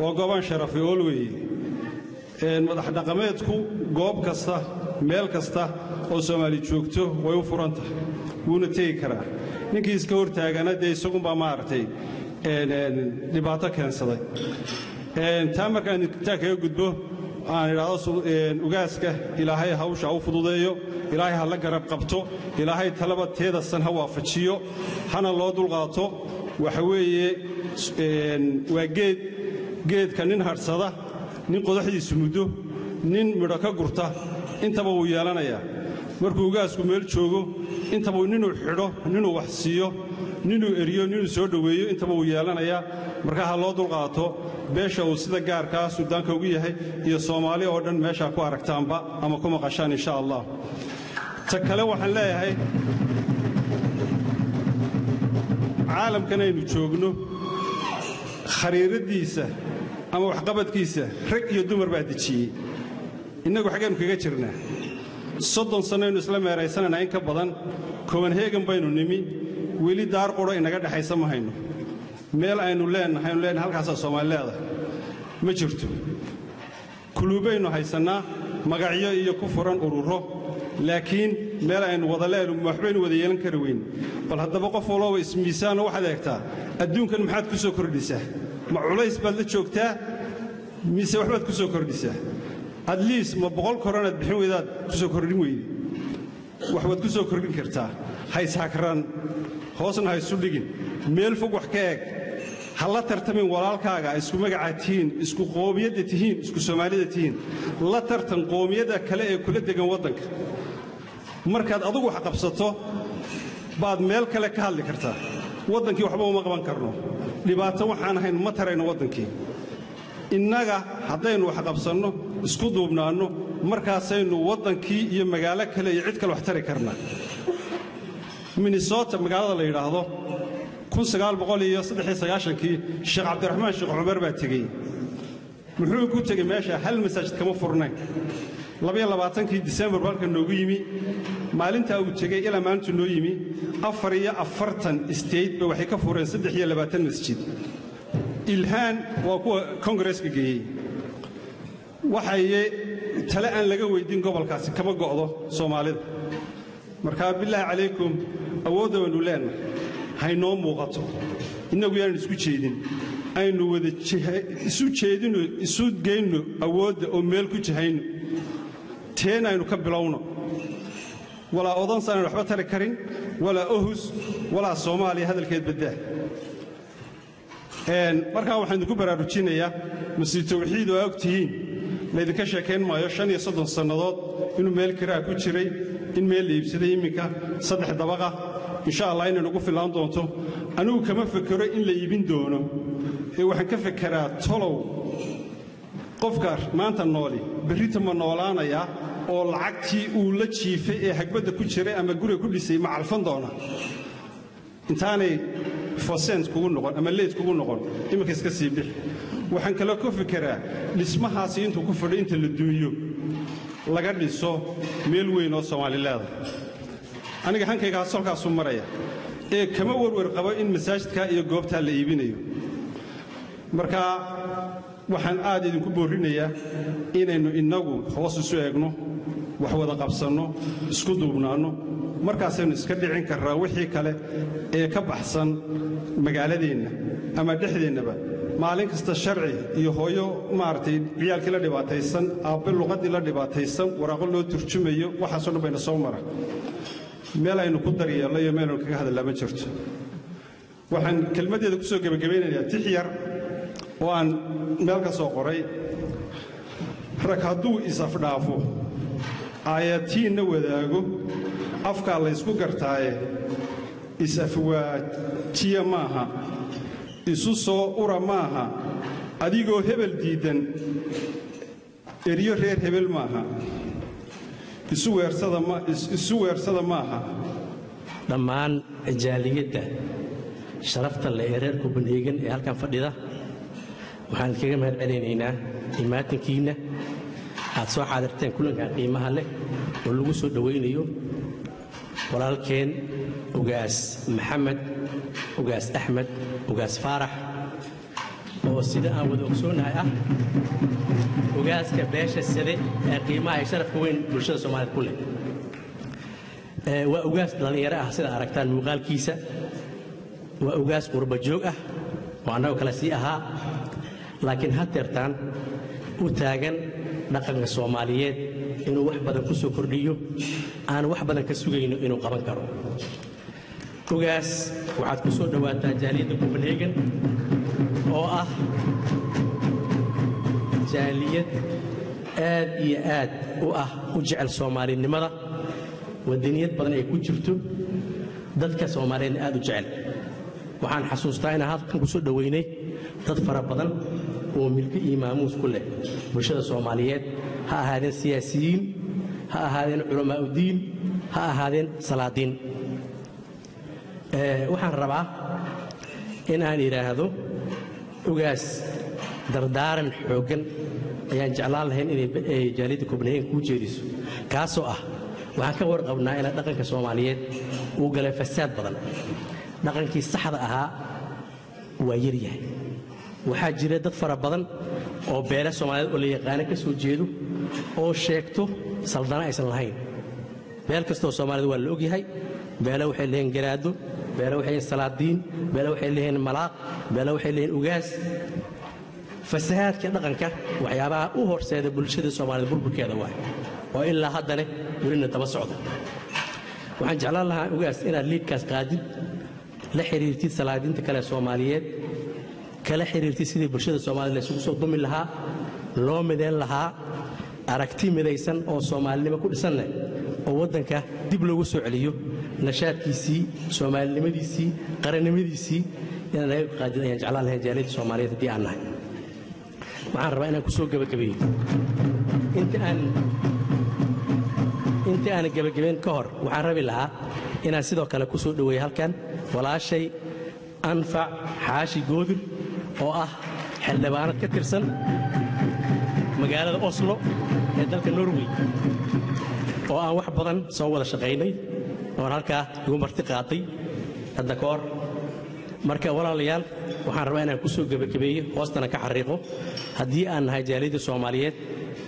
waa goobaan sharafi ool weeye madax dhaqameedku goob kasta meel kasta oo soomaali joogto way u furan tahay wuuna tegi karaa ninkii iska hortaagana dee isagunbaa maaragtay dhibaato keensaday taa markaan taa kaga gudbo aan idhaahdo ugaaska ilaahay hawsha ha u fududeeyo ilaahay ha la garab qabto ilaahay talaba teedasan ha waafajiyo hana loo dulqaato waxa weeye waa geedka nin hadhsada nin qodaxdiisu muddo nin midho ka gurta intaba wuu yeelanayaa markuu ugaasku meel joogo intaba ninuu xidho ninuu wax siiyo ninuu eriyo ninuu soo dhoweeyo intaba uu yeelanayaa markaa ha loo dulqaato beesha uu sida gaarkaa suudaanka ugu yahay iyo soomaali oo dhan meeshaa ku aragtaanba ama ku maqashaan insha allah ta kale waxaan leeyahay caalamkan aynu joogno khariiradiisa ama waxqabadkiisa rag iyo dumar baa dejiyey innagu xaggaynu kaga jirnaa 30 sannaynu isla meeraysananaa in ka badan Copenhagen baynu nimi weli daar qoro inaga dhaxaysa ma hayno meel aynu leenahay halkaas Soomaali leedahay ma jirto kulubaynu haysanaa magacyo iyo ku furan ururo laakiin meel aynu wada leeyahay waxbaynu wada yeelan kara weyn bal haddaba qof walba ismiisaan waxaad eegtaa adduunkan maxaad ku soo kordhisaa ma culays baad la joogtaa mise waxbaad ku soo kordhisaa at least ma 100 koronaad bixin weydaad ku soo kordhin weydi waxbaad ku soo kordhin kartaa hays hakran hoosna haysu dhigin meel fog wax ka eeg halla tartamin walaalkaaga isku magaca tihiin isku qoomiyada tihiin isku Soomaalida tihiin la tartan qoomiyada kale ee kula degan wadanka markaad adigu wax qabsato baad meel kale ka hadli kartaa wadankii waxba uma qaban karno dhibaato waxaan ahayn ma tarayno wadankii innaga haddaynu wax qabsanno isku duubnaano markaasaynu wadankii iyo magaalo kale iyo cid kale wax tari karnaa Minnesota magaalada la yiraahdo 1993kii Sheekh Cabdiraxmaan Sheekh Cumar baa tagay wuxuu ku tagay meesha hal masaajid kama furnayn 22kii December halka noogu yimi maalinta uu tagay ilaa maanta noo yimi 44 state ba waxay ka fureen 23 masjid ilhaan waa kuwa Congress-ka geeyay waxay tale aan laga weydiin gobolkaasi kama go'do Soomaalida marka billahi calaykum awoodda wanu leenahay haynoo muuqato inagu yaan isku jeedin aynu wada isu jeedino isu geeyno awoodda oo meel ku jahayno teen aynu ka bilowno walaa odan saan waxba tari karin walaa ohus walaa Soomaaliya hadalkeed badaa markaa waxaan ku baraarujinayaa masjid tawxiid oo ogtihiin leedinka sheekayn maayo 35 sannadood inuu meel kiraa ku jiray in meel iibsaday iminka 3 dabaqa insha Allah inay ugu filaan doonto anigu kama fikiro in la iibin doono ee waxaan ka fikiraa tolow qofka maanta nooli berrito ma noolaanaya oo lacagtii uu la jiifay ee hagbada ku jiray ama guriga ku dhisay ma calfan doona intaanay % kugu noqon ama leed kugu noqon iminka iska sii bix waxaan kala ku fikiraa dhismahaasi intuu ku fadhiyo inta la duuyo laga dhiso meel weyn oo Soomaali leedahay aniga hankayga solkaas u maraya ee kama warwar qabo in masaajidka iyo goobta la iibinayo marka waxaan aad idinku boorinayaa inaynu inagu hoos isu eegno wax wada qabsano isku duubnaano markaasaynu iska dhicin karnaa wixii kale ee ka baxsan magaaladeena ama dhexdeennaba maalin kasta sharci iyo hooyo maartay ciyaalkii la dhibaataysan aabbe luqadii la dhibaataysan waraaqo loo turjumayo waxaasoo dhan bayna soo mara meel aynu ku daryeelno iyo meel aynu kaga hadalnaa ma jirto waxaan kelmadeeda ku soo gabagabeynayaa tix yar oo aan meel ka soo qoray rag hadduu is-afdhaafo aayatiinna wadaago afkaa la ysku gartaaye is-afwaajiya maaha isu soo ura maaha adigoo hebel diidan eryo reer hebel maaha isu weersada maaha dhammaan jaaliyadda sharafta leh ee reer Copenhagen ee halkan fadhida waxaan kaga mahad celinaynaa imaatinkiina aad soo xaadirteen kulanka qiimaha leh oo lagu soo dhaweynayo walaalkeen ugaas Maxamed ugaas Axmed ugaas Faarax oo sida aan wada ogsoonahay ah ugaaska beesha sade ee qiimaha ay sharafka weyn bulshada Soomaaliyeed ku leh waa ugaas dhalinyaro ah sida aragtaan muuqaalkiisa waa ugaas qurba joog ah oo annagu kala sii ahaa laakiin hadeertaan u taagan dhaqanka Soomaaliyeed inuu wax badan ku soo kordhiyo aan wax badan ka sugayno inuu qaban karo ugaas waxaad ku soo dhawaataa jaaliyadda Copenhagen oo ah jaaliyad aad iyo aad u jecel Soomaalinimada wadaniyad badan ay ku jirto dadka Soomaaliyeed aad u jecel waxaan xasuustaa inaan halkan ku soo dhoweynay dad fara badan oo milki iyo maamuus ku leh bulshada Soomaaliyeed ha ahaadeen siyaasiyiin ha ahaadeen culamaa u diin ha ahaadeen salaadiin waxaan rabaa in aan yiraahdo ugaas dardaaran xoogan ayaan jeclaan lahayn inay jaaliyadda Copenhagen ku jeediso kaasoo ah waxaan ka warqabnaa in dhaqanka Soomaaliyeed uu galay fasaad badan dhaqankii saxda ahaa waa yar yahay waxaa jira dad fara badan oo beela Soomaaliyeed oo la yaqaan ka soo jeedo oo sheegto saldana aysan lahayn beel kastoo Soomaaliyeed waa la og yahay beela waxay leeyihiin garaado beela waxay leeyihiin salaadiin beela waxay leeyihiin malaaq beela waxay leeyihiin ugaas fasaadka dhaqanka waxyaabaha u horseeda bulshada Soomaaliyeed burburkeeda waa oo ilaa haddana weli daba socdo waxaan jeclaan lahaa ugaas inaad liidkaas qaadid la xiriirtid salaadiinta kale Soomaaliyeed kala xiriirtid sidii bulshada Soomaaliyeed isugu soo dumi lahaa loo mideen lahaa aragti midaysan oo Soomaalinimo ku dhisan leh oo wadanka dib loogu soo celiyo nashaadkiisii Soomaalinimadiisii qarannimadiisii inaan laga qaadid ayaan jeclaan lahaa jaaliyadda Soomaaliyeed haddii aan nahay waxaan rabaa inaan ku soo gabagabeeyo inta aan gabagabeyn ka hor waxaan rabi lahaa inaan sidoo kale ku soo dhaweeyo halkan walaashay Anfac Xaashi Goodir oo ah xildhibaanad ka tirsan magaalada Oslo ee dalka Norway oo aan wax badan soo wada shaqaynay oo halka igu marti qaaday hadda ka hor marka walaalayaal waxaan rabaa inaan ku soo gabagabeeyo hoostana ka xariiqo haddii aan nahay jaaliyadda Soomaaliyeed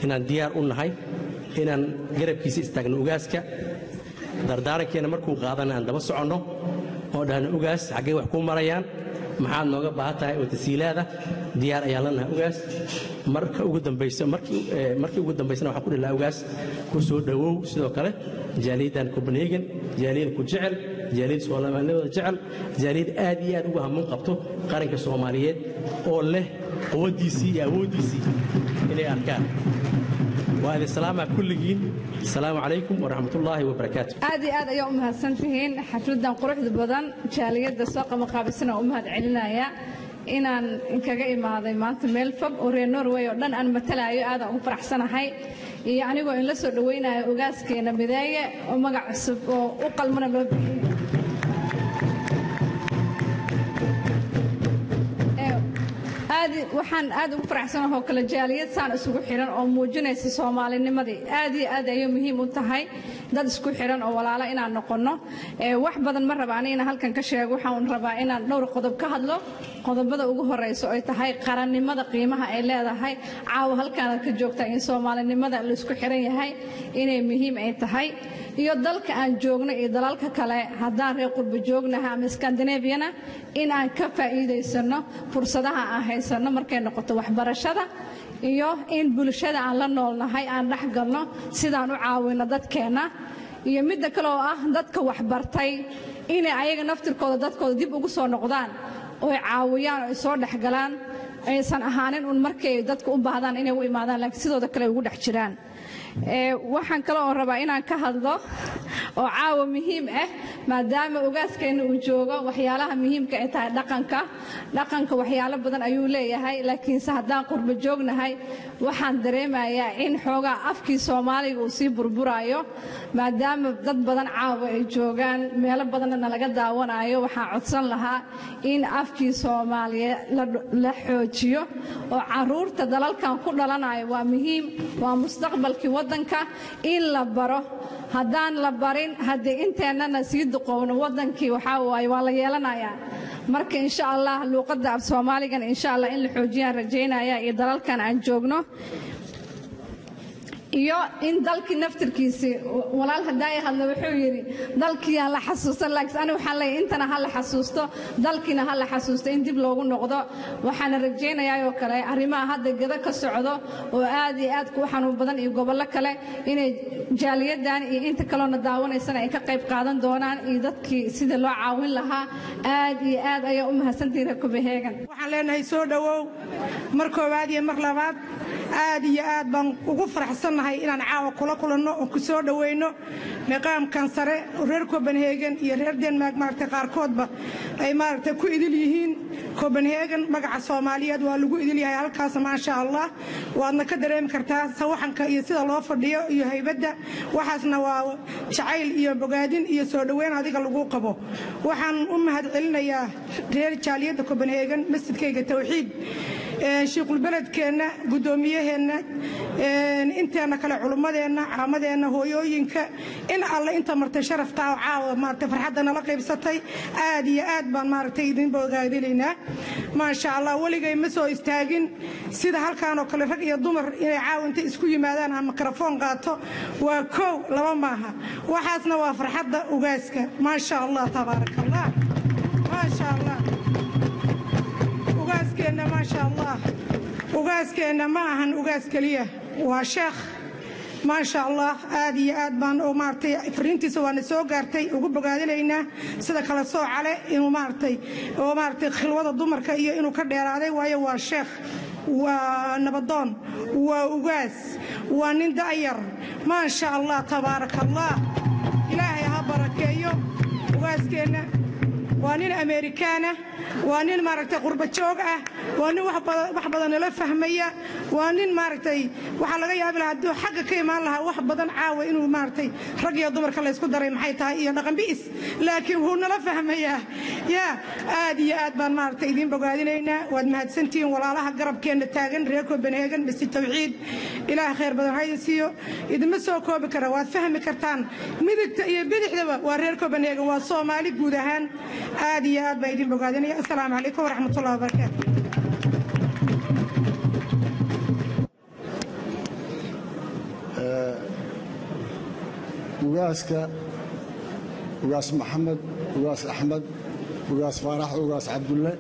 inaan diyaar u nahay inaan garabkiisa istaagno ugaaska dardaarankeena markuu qaadana aan daba soconno oo dhaana ugaas xagee wax ku marayaan maxaad nooga baahan tahay oo tasiilaada diyaar ayaan la nahay ugaas markii ugu dambaysana waxaan ku dhilaa ugaas ku soo dhawow sidoo kale jaaliyaddan Copenhagen jaaliyad ku jecel jaaliyad Soomaaliyeed jecel jaaliyad aad iyo aad ugu hamuun qabto qaranka Soomaaliyeed oo leh quwadiisii iyo awoodiisii inay arkaan وهذا السلام كلجين السلام عليكم ورحمة الله وبركاته. هذه يوم هالسنتين حفلة قروح البدن جالية الساقة مقابسنا أمهات علنا يا إن كجاي مع ذي ما تمل فب ورينور ويردن أنا مثلا هذا أفرح سنة هاي يعني وإن لسه دوينا وجاس كنا بداية وما قعصب وقل منا waxaan aad ugu faraxsanahay oo kala jaaliyad saan isugu xiran oo muujinaysa Soomaalinimadii aad ay muhiim u tahay dad isku xiran oo walaalo inaan noqono wax badan ma rabaan inaan halkan ka sheego waxaan rabaa inaan dhowr qodob ka hadlo qodobada ugu horeysa ay tahay qarannimada qiimaha ay leedahay caawa halkaan ka joogta in Soomaalinimada la isku xiran yahay inay muhiim ay tahay iyo dalka aan joogno iyo dalalka kale haddaan reer qurbo joognaha ama Scandinaviana in aan ka faa'iideysano fursadaha aan haysano markay noqoto waxbarashada iyo in bulshada aan la noolnahay aan dhex galno sidaan u caawino dadkeena iyo mid kale oo ah dadka waxbartay inay ayaga naftirkooda dadkooda dib ugu soo noqdaan oo ay caawiyaan oo soo dhex galaan aysan ahaanin un markay dadku u baahdaan inay u imaadaan laakiin sidooda kale ugu dhex jiraan waxaan kale oo rabaa inaan ka hadlo oo caawa muhiim ah maadaama ugaaskeena uu joogo waxyaalaha muhiimka ay tahay dhaqanka waxyaalo badan ayuu leeyahay laakiin haddaan qurbo joognahay waxaan dareemayaa in xoogaa afkii Soomaaliga uu sii burburayo maadaama dad badan caawa ay joogaan meelo badanna laga daawanayo waxaan codsan lahaa in afkii Soomaaliyeed la xoojiyo oo caruurta dalalkan ku dhalanayo waa muhiim waa mustaqbalkii wadanka in la baro haddaan la barin haddii inteennana sii duqowno wadankii waxaa waaye waa la yeelanayaa marka insha Allah luqadda af Soomaaligan insha Allah in la xoojiyaan rajaynaya iyo dalalkan aan joogno iyo in dalkii naftirkiisa walaal haday hadla wuxuu yiri dalkii la xasuusto laakiin aniga waxaan leeyahay intana hal la xasuusto dalkiina hal la xasuusto in dib loogu noqdo waxaan rajaynayaa oo kale arrimaha hadda gada ka socdo oo aad iyo aad ku xanuun badan iyo gobollo kale inay jaaliyadan iyo inta kale oo daawanaysan ay ka qayb qaadan doonaan iyo dadkii sida loo caawin lahaa aad iyo aad ayaa u mahadsantihiin Copenhagen waxaan leenahay soo dhawow mar koowaad iyo mar labaad aad iyo aad baan ugu faraxsannahay inaan caawa kula kulanno oo ku soo dhaweyno niqaamkan sare reer Copenhagen iyo reer Denmark maaragtay qaarkoodba ay maaragtay ku idil yihiin Copenhagen magaca Soomaaliyeed waa lagu idil yahay halkaas ma sha Allah waadna ka dareemi kartaa sawaxanka iyo sida loo fadhiyo iyo haybadda waxaasna waa jacayl iyo bogaadin iyo soo dhaweyn adiga lagu qabo waxaan u mahad celinayaa reer jaaliyadda Copenhagen masjidkayga tawxiid sheekul beledkeena gudoomiyaheena inteena kale culimadeena caamadeena hooyooyinka in alla inta martay sharafta caawa maartay farxadana la qaybsatay aad iyo aad baan maartay idin bogaadinayna ma sha Allah waligay ma soo istaagin sida halkaan oo kale rag iyo dumar inay caawinta isku yimaadaan ama mikrofon qaato waa koow laba maaha waxaasna waa farxadda ugaaska ma sha Allah tabarakallah ma sha Allah ugaaskeena ma sha Allah ugaaskeena ma ahan ugaas kaliya waa sheekh ما شاء الله آدي آدمان ومارتي فرنتي سوانا سوقارتي وقبقادلينا سيدا كلا سو علي إنو مارتي خلوة الضمر كأيه إنو كردير علي ويا والشيخ ونبضان وأوغاس وننداير ما شاء الله تبارك الله إلهي هبركيو أوغاس كينا وانين أمريكانا وانين مارتي قربة شوقة وانين وحبضان لا فهمية وانين مارتي وحلقة يقابل هدو حق كيمان لها وحبضان عاوة إنو مارتي رقيا دمر كلا يسكو داري محيطها إيا نقم بئس لكن هو لا فهمية يا آدي آدبان مارتي دين بقادينينا واد مهد سنتين ولا لها قرب كين التاغن ريكو بنهيغن بس التوحيد إله خير بدن هاي سيو إذا مسو كوب كروات فهم كرتان ميدك بدح دوا وريكو بنهيغن والصومالي جودهان آدي آدبان دين بقادينينا السلام عليكم ورحمة الله وبركاته ugaaska ugaas maxamed ugaas axmed ugaas faarax ugaas cabdulle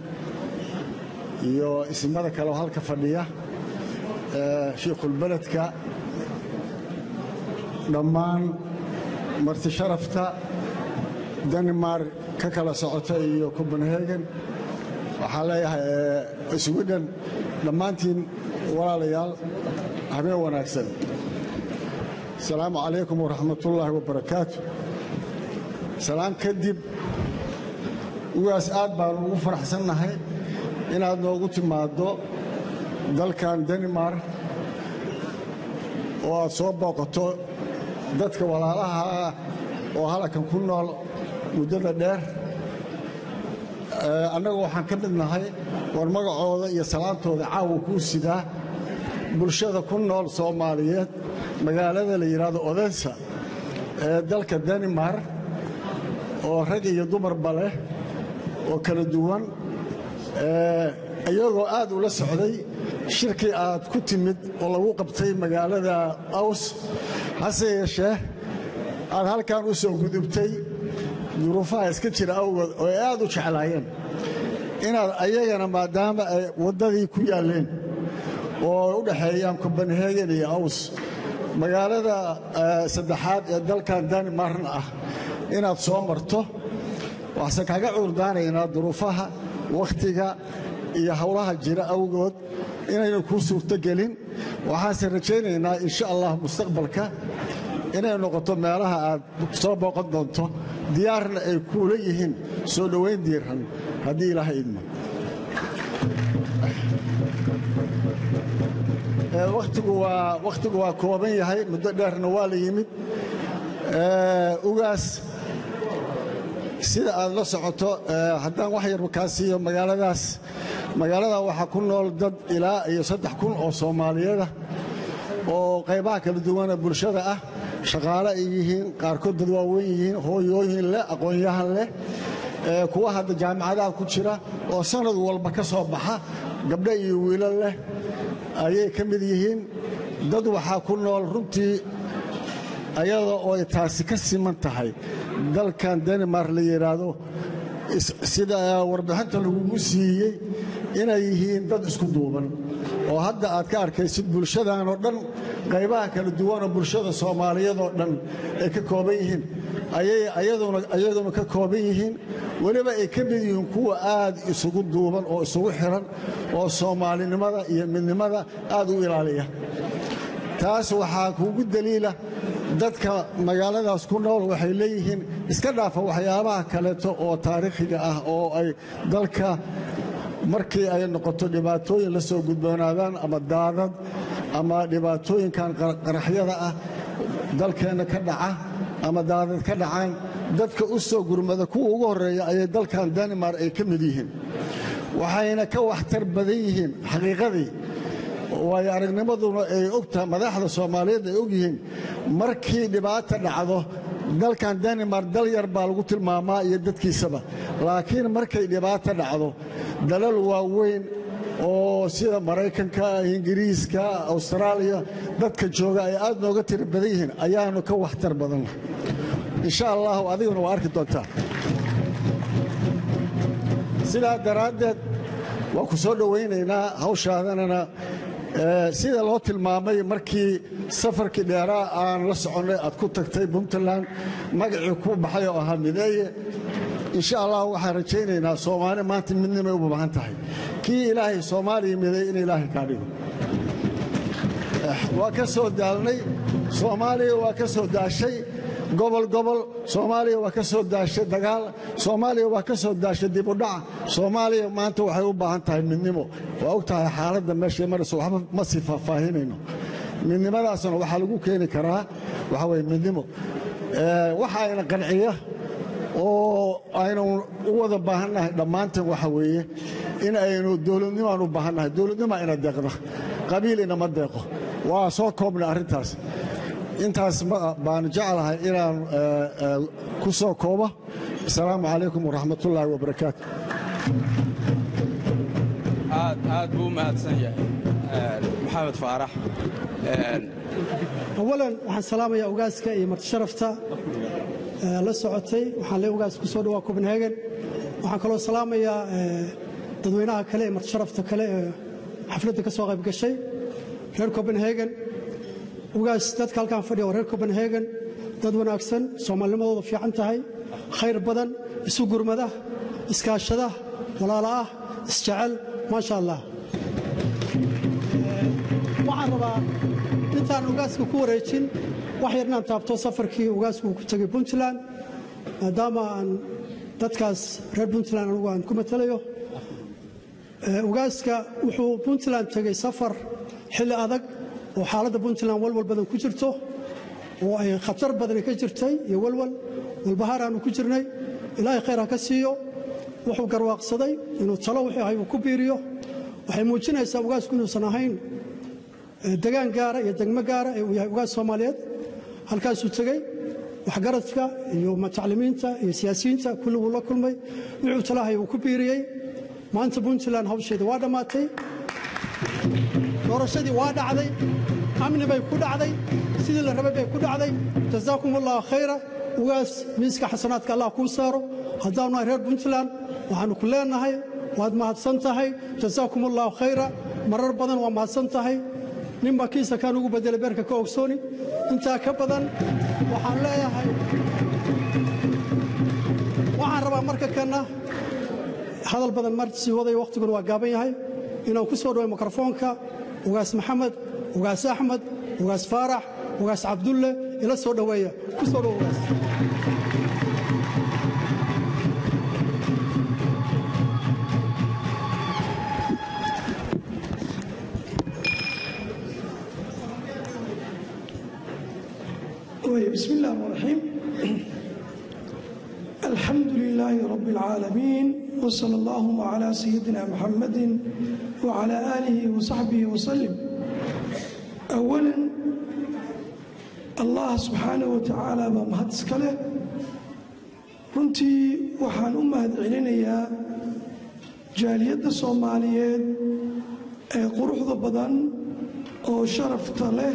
iyo ismada kale oo halka fadhiya sheekul beledka dhammaan marti sharafta Denmark ka kala socota iyo Copenhagen waxaa leeyahay Sweden dhammaantiin walaalayaal habeen wanaagsan السلام عليكم ورحمة الله وبركاته سلام كدب وياس آد بان وفرح سنهي إن آد نوغوتي مادو دال كان دنمارك وصوب بوقتو دادك ولاalaha oo halkan ku nool mudada dheer anagu waxaan ka midnahay war magacooda iyo salaantooda caawa ku sidaa bulshada ku nool Soomaaliyeed magaalada la yiraahdo Odense ee dalka Denmark oo rag iyo dumar bale oo kala duwan ayagoo aad ula socday shirkii aad ku timid oo lagu qabtay magaalada Aws hase yeeshee aad halkan u soo gudubtay duruufaha iska jira awgeed oo aad u jeclaayeen inaad ayagana maadaama ay wadadii ku yaaleen oo u dhaxeeyaan Copenhagen iyo Aws magaalada saddexaad ee dalkan Denmark ah inaad soo marto waxaan kaga cuurdaanaynaa duruufaha waqtiga iyo hawlaha jira awgood inaynu ku suurto gelin waxaan rajaynaynaa insha Allah mustaqbalka inay noqoto meelaha aad soo booqan doonto diyaarna ay ku leeyihiin soo dhaweyn diiran hadii Ilaahay idmo waqtigu waa kooban yahay muddo dheerna waa la yimid ugaas sida aad la socoto haddaan wax yar ka siiyo magaalada waxaa ku nool dad ilaa iyo 3,000 oo Soomaaliyeed ah oo qaybaha kala duwan ee bulshada ah shaqaale ay yihiin qaarkood dad waaweyn yihiin hooyooyin leh aqoon-yahan leh kuwa hadda jaamacadaha ku jira oo sanad walba ka soo baxa gabdho iyo wiilal leh ayay ka mid yihiin dad waxaa ku nool runtii ayadoo oo taasi ka siman tahay dalkan Denmark la yiraahdo sida warbixinta lagu siiyay inay yihiin dad isku duuban oo hadda aad ka arkaysid bulshadan oo dhan qaybaha kala duwanoo bulshada soomaaliyeed oo dhan ay ka kooban yihiin ayay ayaduna ka kooban yihiin weliba ay ka mid yihiin kuwa aad isugu duuban oo isugu xiran oo soomaalinimada iyo midnimada aad u ilaaliya taas waxaa kuugu daliila dadka magaaladaas ku nool waxay leeyihiin iska dhaafa waxyaabaha kaleeto oo taariikhiga ah oo ay dalka markii ay noqoto dhibaatooyin la soo gudboonaadaan ama daadad ama dhibaatooyinkan qaraxyada ah dalkeenna ka dhaca ama daadad ka dhacaan dadka u soo gurmada kuwa ugu horreeya ayay dalkan Denmark ay ka mid yihiin waxayna ka waxtar badan yihiin xaqiiqadii waayo aragnimaduna ay ogtahay madaxda Soomaaliyeed ay og yihiin markii dhibaato dhacdo dalkan Denmark dal yar baa lagu tilmaamaa iyo dadkiisaba laakiin markay dhibaato dhacdo dalal waaweyn oo sida Mareykanka Ingiriiska Australia dadka jooga ay aad nooga tiro badan yihiin ayaanu ka waxtar badan insha Allah adiguna waa arki doontaa sidaa daraaddeed waa ku soo dhawaynaynaa hawshaadanana sida loo tilmaamay markii safarkii dheeraa aan la soconnay aad ku tagtay Puntland magacii ku baxay oo ahaa mideeye insha Allah waxaan rajaynaynaa Soomaali maanta midnimo u baahan tahay kii ilaahay Soomaaliya mideeye in ilaahay ka dhigo waa ka soo daalnay Soomaaliya waa ka soo daashay gobol Soomaaliya waa ka soo daashay dagaal Soomaaliya waa ka soo daashay dib u dhac Soomaaliya maanta waxay u baahan tahay midnimo waa ogtahay xaaladda meesha marayso waxba ma si faahfaahinayno midnimadaasna waxa lagu keeni karaa waxa way midnimo waxa ayna qanciya oo aynu u wada baahannahay dhammaanteen waxa weeye in aynu dawladnimo u baahannahay dawladnimo ina deeqdo qabiil ina ma deeqo waa soo koobnay arrintaas intaas baan jeclahay inaan ku soo koobo assalaamu calaykum waraxmatullaahi wabarakaatu aad buu mahadsan yahay maxamed faarax awalan waxaan salaamayaa ogaaska iyo marti sharafta la socotay waxaan leeyahay ogaas ku soo dhawaa Copenhagen waxaan kaloo salaamayaa dadweynaha kale ee marti sharafta kale ee xafladda ka soo qayb gashay reer Copenhagen ogaas dadka halkaan fadhiya reer Copenhagen dad wanaagsan Soomaalinimadooda fiican tahay khayr badan isu gurmada iskaashada walaalo ah isjecel ma sha Allah waxaan rabaa intaan ogaaska ku wareejin wax yarnaan taabto safarkii ogaasku ku tagay Puntland maadaama aan dadkaas reer Puntland anigu aan ku matalayo ogaaska wuxuu Puntland tagay safar xilli adag oo xaaladda Puntland walwal badan ku jirto oo ay khatar badan ka jirtay iyo walbahaar aanu ku jirnay ilaahay khayr ha ka siiyo wuxuu garwaaqsaday inuu talo wixii ay ku biiriyo waxay muujinaysaa ogaasku inuusan ahayn degaan gaara iyo degmo gaara ee uu yahay ogaas Soomaaliyeed halkaasuu tagay waxgaradka iyo macallimiinta iyo siyaasiyiinta kullu la kulmay wuxuu talahay uu ku biiriyay maanta Puntland hawsheeda waa dhamaatay doorashadii waa dhacday amni bay ku dhacday sidii la rabay bay ku dhacday jazaakumullahu khayra ogaas miiska xasanaadka Allah ku saaro haddaanu reer Puntland waxaanu ku leenahay waad mahadsan tahay jazaakumullahu khayra marar badan waa mahadsan tahay ninba kiisa kaan ugu bedelay beerka ka ogsooni intaa ka badan waxaan leeyahay waxaan rabaa marka kana hadal badan martii waday waqtiguna waa gaaban yahay inaan ku soo dhaweeyo mikrofoonka ogaas Maxamed ogaas Axmed ogaas Faarax ogaas Cabdulle ila soo dhaweeya ku soo dhaweeya بسم الله الرحمن الرحيم الحمد لله رب العالمين وصلى الله على سيدنا محمد وعلى آله وصحبه وسلم أولا الله سبحانه وتعالى بمهد سكاله runtii waxaan u mahadcelinayaa jaaliyadda Soomaaliyeed ee quruxda badan oo sharafta leh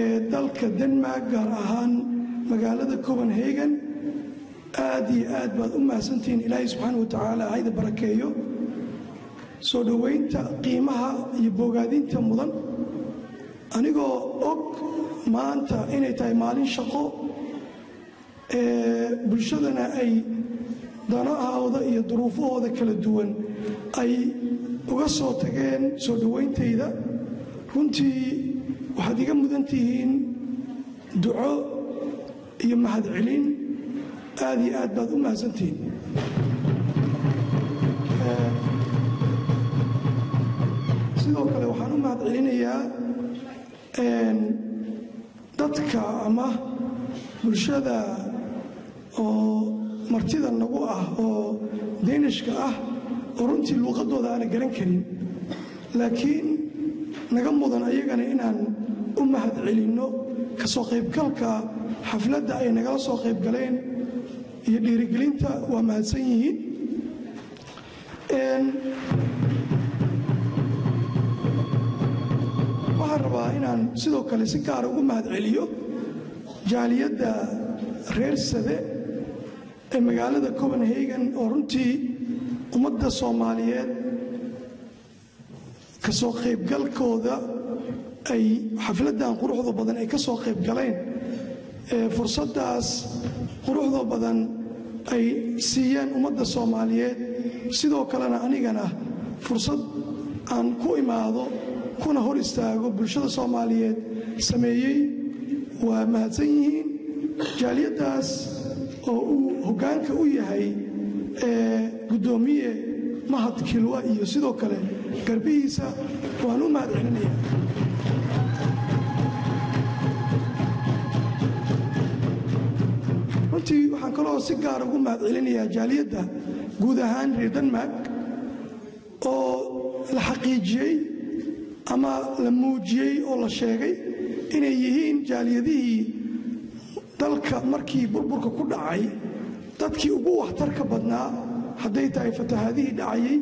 ee dalka Denmark gaar ahaan magaalada Copenhagen aad iyo aad baad u mahadsantihiin Ilaahay subxaanahu wa tacaala hayda barakeeyo soo dhaweynta qiimaha iyo bogaadinta mudan anigoo og maanta inay tahay maalin shaqo bulshadana ay danahooda iyo duruufahooda kala duwan ay uga soo tageen soo dhowayntayda runtii waxaad iga mudan tihiin duco iyo mahadcelin aad iyo aad baad u mahadsantihiin sidoo kale waxaan u mahadcelinayaa dadka ama bulshada oo martida nagu ah oo Deenishka ah oo runtii luuqadooda aan garan karin laakiin naga mudan ayagana inaan u mahadcelinno ka soo qaybgalka xafladda ay nagala soo qaybgaleen iyo dhiirigelinta waa mahadsan yihiin waxaan rabaa inaan sidoo kale si gaara ugu mahadceliyo jaaliyadda reer Sade ee magaalada Copenhagen oo runtii ummadda Soomaaliyeed ka soo qaybgalkooda ay xafladan quruxda badan ay ka soo qaybgaleen fursadaas quruxda badan ay siiyeen ummadda Soomaaliyeed sidoo kalena anigana fursad aan ku imaado kuna hor istaago bulshada Soomaaliyeed sameeyay waa mahadsan yihiin jaaliyadaas oo uu hoggaanka u yahay gudoomiye Mahad Kilwa iyo sidoo kale garbihiisa waan u mahadcelinayaa runtii waxaan kaloo si gaar ugu mahadcelinayaa jaaliyadda guud ahaan reer Denmark oo la xaqiijiyey ama la muujiyey oo la sheegay inay yihiin jaaliyadihii dalka markii burburka ku dhacay dadkii ugu waxtarka badnaa hadday tahay fatahaadihii dhacayay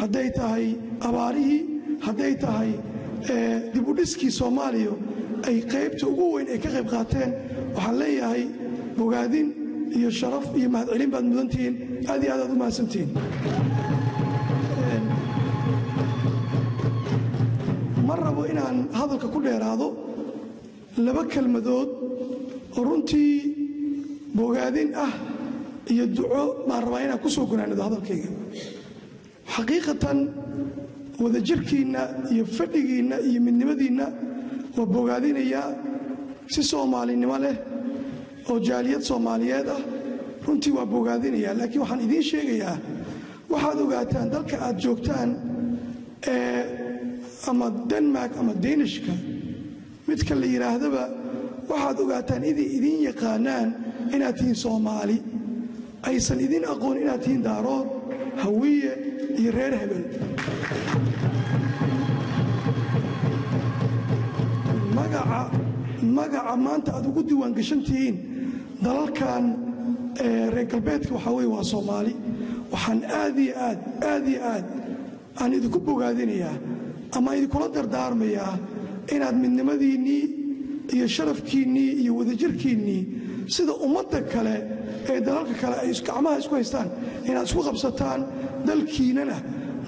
hadday tahay abaarihii hadday tahay dib u dhiskii Soomaaliya ay qaybta ugu weyn ay ka qayb qaateen waxaan leeyahay bogaadin iyo sharaf iyo mahadcelin baad mudantihiin aad iyo aad u mahadsantihiin ma rabo inaan hadalka ku dheeraado laba kelmadood oo runtii bogaadin ah iyo duco baan rabaa inaan ku soo gunaanado hadalkayga xaqiiqatan wadajirkiinna iyo fadhigiinna iyo midnimadiinna waa bogaadinayaa si Soomaalinimo leh oo jaaliyad Soomaaliyeed ah runtii waa bogaadinayaa laakiin waxaan idiin sheegayaa waxaad ogaataan dalka aad joogtaan ama Denmark ama Deenishka midka la yiraahdaba waxaad ogaataan idin yaqaanaan inaad tihiin Soomaali aysan idin aqoon inaad tihiin daarood hawiye iyo reer hebel magaca maanta aad ugu diiwaan gashan tihiin dalalkan reer galbeedka waxaa weeye waa Soomaali waxaan aad iyo aad aan idinku bogaadinayaa ama idinkula dardaarmayaa inaad midnimadiinnii iyo sharafkiinnii iyo wadajirkiinnii sida ummadda kale ee dalalka kale ay gacmaha isku haystaan inaad isku qabsataan dalkiinana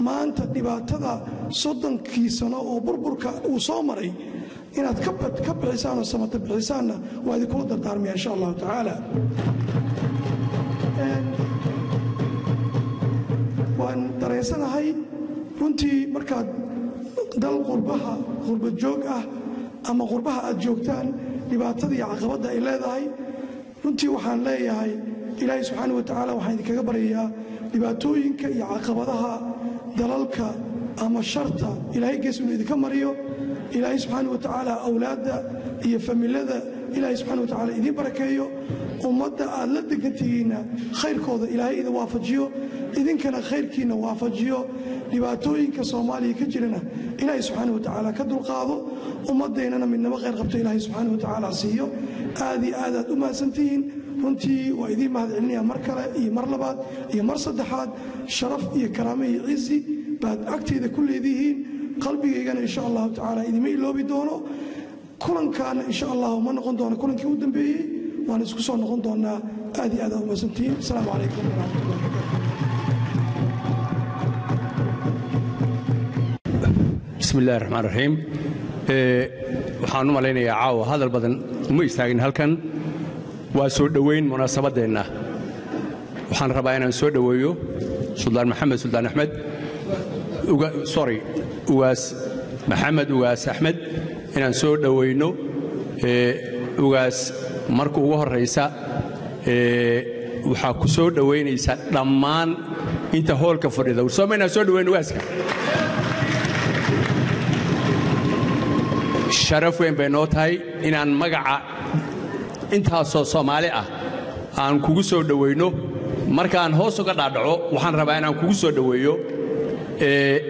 maanta dhibaatada 30 sano oo burburka uu soo maray inaad ka bixisaan oo samata bixisaanna waa idinkula dardaarmaya insha Allah tacaala waan dareensanahay runtii markaad dal qurba joog ah ama qurbaha aad joogtaan dhibaatada iyo caqabadda ay leedahay runtii waxaan leeyahay ilaahay subxaanahu wa tacaala waxaan idinkaga baryayaa dhibaatooyinka iyo caqabadaha dalalka ama sharta ilaahay gees inuu idinka mariyo ilaahay subxaanahu wa tacaala awlaadda iyo familada ilaahay subxaanahu wa tacaala idiin barakeeyo ummadda aad la degantihiinna khayrkooda ilaahay idin waafajiyo idinkana khayrkiinna waafajiyo dhibaatooyinka Soomaaliya ka jirana ilaahay subxaanahu wa tacaala ka dulqaado ummadeennana midnimo khayr qabto ilaahay subxaanahu wa tacaala siiyo aad iyo aad u mahadsantihiin runtii waa idiin mahadcelinayaa mar kale iyo mar labaad iyo mar saddexaad sharaf iyo karaamo iyo cizi baad agteeda ku leedihiin qalbigaygana insha Allah tacaala idima iloobi doono kulankaana insha Allah ma noqon doono kulankii u dambeeyay waan isku soo noqon doonaa aad iyo aad u mahadsantihiin assalaamu calaykum waraxmatullahi بسم الله الرحمن الرحيم waxaan u malaynayaa caawa hadal badan uma istaagin halkan waa soo dhoweyn munaasabadeenna waxaan rabaa inaan soo dhoweeyo suldaan maxamed suldaan axmed ugaas maxamed ugaas axmed inaan soo dhoweyno ugaas marka ugu horraysa waxaa ku soo dhowaynaysa dhammaan inta hoolka fadhida warsooma inaan soo dhoweyno ugaaska sharaf weyn bay noo tahay inaan magaca intaasoo Soomaali ah aan kugu soo dhaweyno markaan hoos uga dhaadhaco waxaan rabaa inaan kugu soo dhaweeyo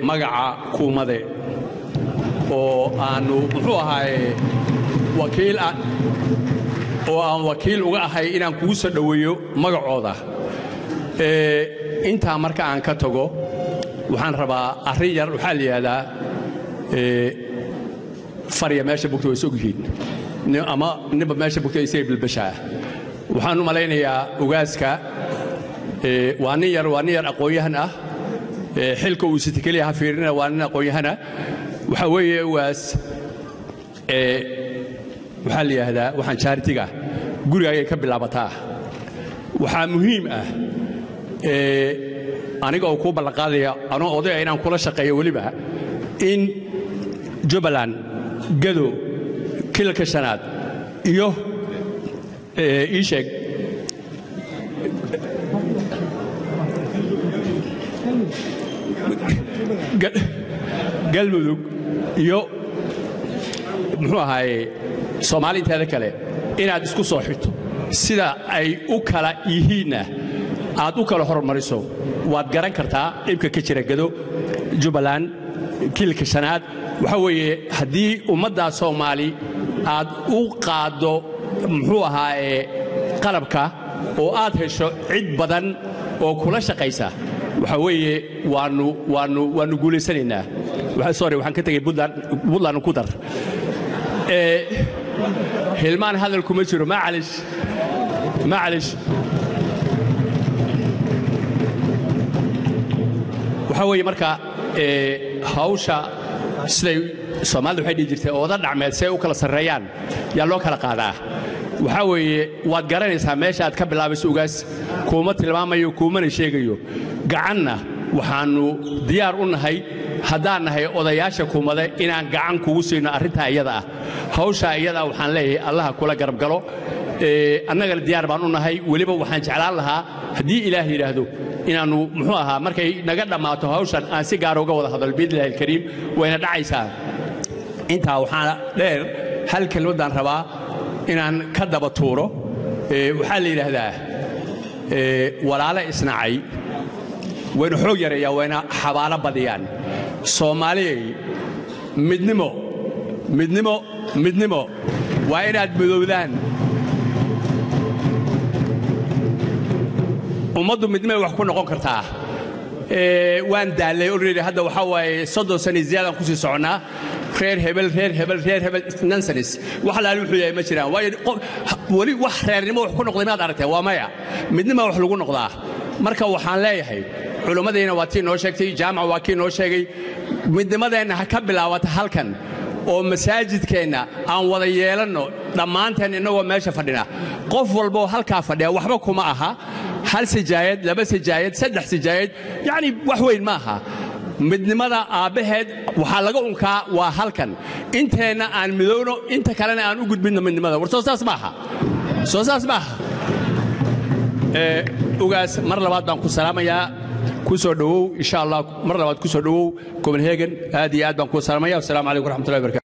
magaca kuumade oo aanu muxuu ahaay wakiil uga ahay inaan kugu soo dhaweeyo magacooda inta marka aan ka tago waxaan rabaa arrin yar waxa la yiraahdaa fariya meesha bugto way soo gihiin ama niba meesha bugto ay say bilbashaa waxaan u malaynayaa ugaaska waa nin yar aqoonyahan ah xilka uu sita kaliya ha fiirina waa nin aqoonyahana waxa weeye ugaas waxa la yiraahdaa waxaan charity-ga guriga ay ka bilaabataa waxaa muhiim ah aniga oo ku balqaadaya anoo oday inaan kula shaqeeyo waliba in Jubbaland gado kilka shanaad iyo ii sheeg galmudug iyo muxuu ahaay Soomaali inteeda kale inaad isku soo xirto sida ay u kala yihiin aad u kala hormariso waad garan kartaa ibka ka jira gado Jubbaland kilka shanaad waxa weeye hadii ummadda Soomaali aad u qaado muxuu ahaay qalabka oo aad hesho cid badan oo kula shaqeysa waxa weeye waanu guuleysanaynaa waxaan ka tagay Buntland ku dar hilmaan hadal kuma jiro macalish waxa weeye marka hawsha siday Soomaalidu waxay dhigirtay oo wada dhacmeed say u kala sareeyaan yaa loo kala qaadaa waxa weeye waad garanaysaa meesha aad ka bilaabayso ugaas kuma tilmaamayo kuma sheegayo gacanna waxaanu diyaar u nahay haddaan nahay odayaasha kuumada inaan gacan kugu siino arrinta iyada ah hawsha iyada waxaan leeyahay Allah kula garab galo annaga diyaar baan u nahay waliba waxaan jeclaan lahaa hadii Ilaahay yiraahdo inaanu muxuu ahaa markay naga dhamaato hawshan aan si gaar uga wada hadal biidlaahi kariim wayna dhacaysaa inta waxaan dheer hal kelmadaan rabaa inaan ka daba tuuro waxa la yiraahdaa walaala isnacay wayna xoog yareeyaa wayna xabaalo badiyaan Soomaaliyeey midnimo waa inaad midowdaan ummaddu midnimo wax ku noqon kartaa waan daalay already hadda waxa waaye 30 sano ziyaadan ku sii soconaa reer hebel nonsense wax la wuxuu yahay ma jiraan wali wax reernimo wax ku noqday maad aragtay waa maya midnimo wax lagu noqdaa marka waxaan leeyahay culimadeena waa tii noo sheegtay jaamac waa kii noo sheegay midnimadeena ha ka bilaawata halkan oo masaajidkeena aan wada yeelano dhammaanteen inagoo meesha fadhina qof walba halka fadhiya waxba kuma aha hal sijaayad laba sijaayad saddex sijaayad yani wax weyn ma aha midnimada aabaheed waxa laga unkaa waa halkan inteena aan midowno inta kalena aan u gudbino midnimada war soo saas maaha ugaas mar labaad baan ku salaamayaa ku soo dhawow insha Allah mar labaad ku soo dhawow Copenhagen aad iyo aad baan ku salaamayaa assalamu alaykum wa rahmatullahi wa barakatuh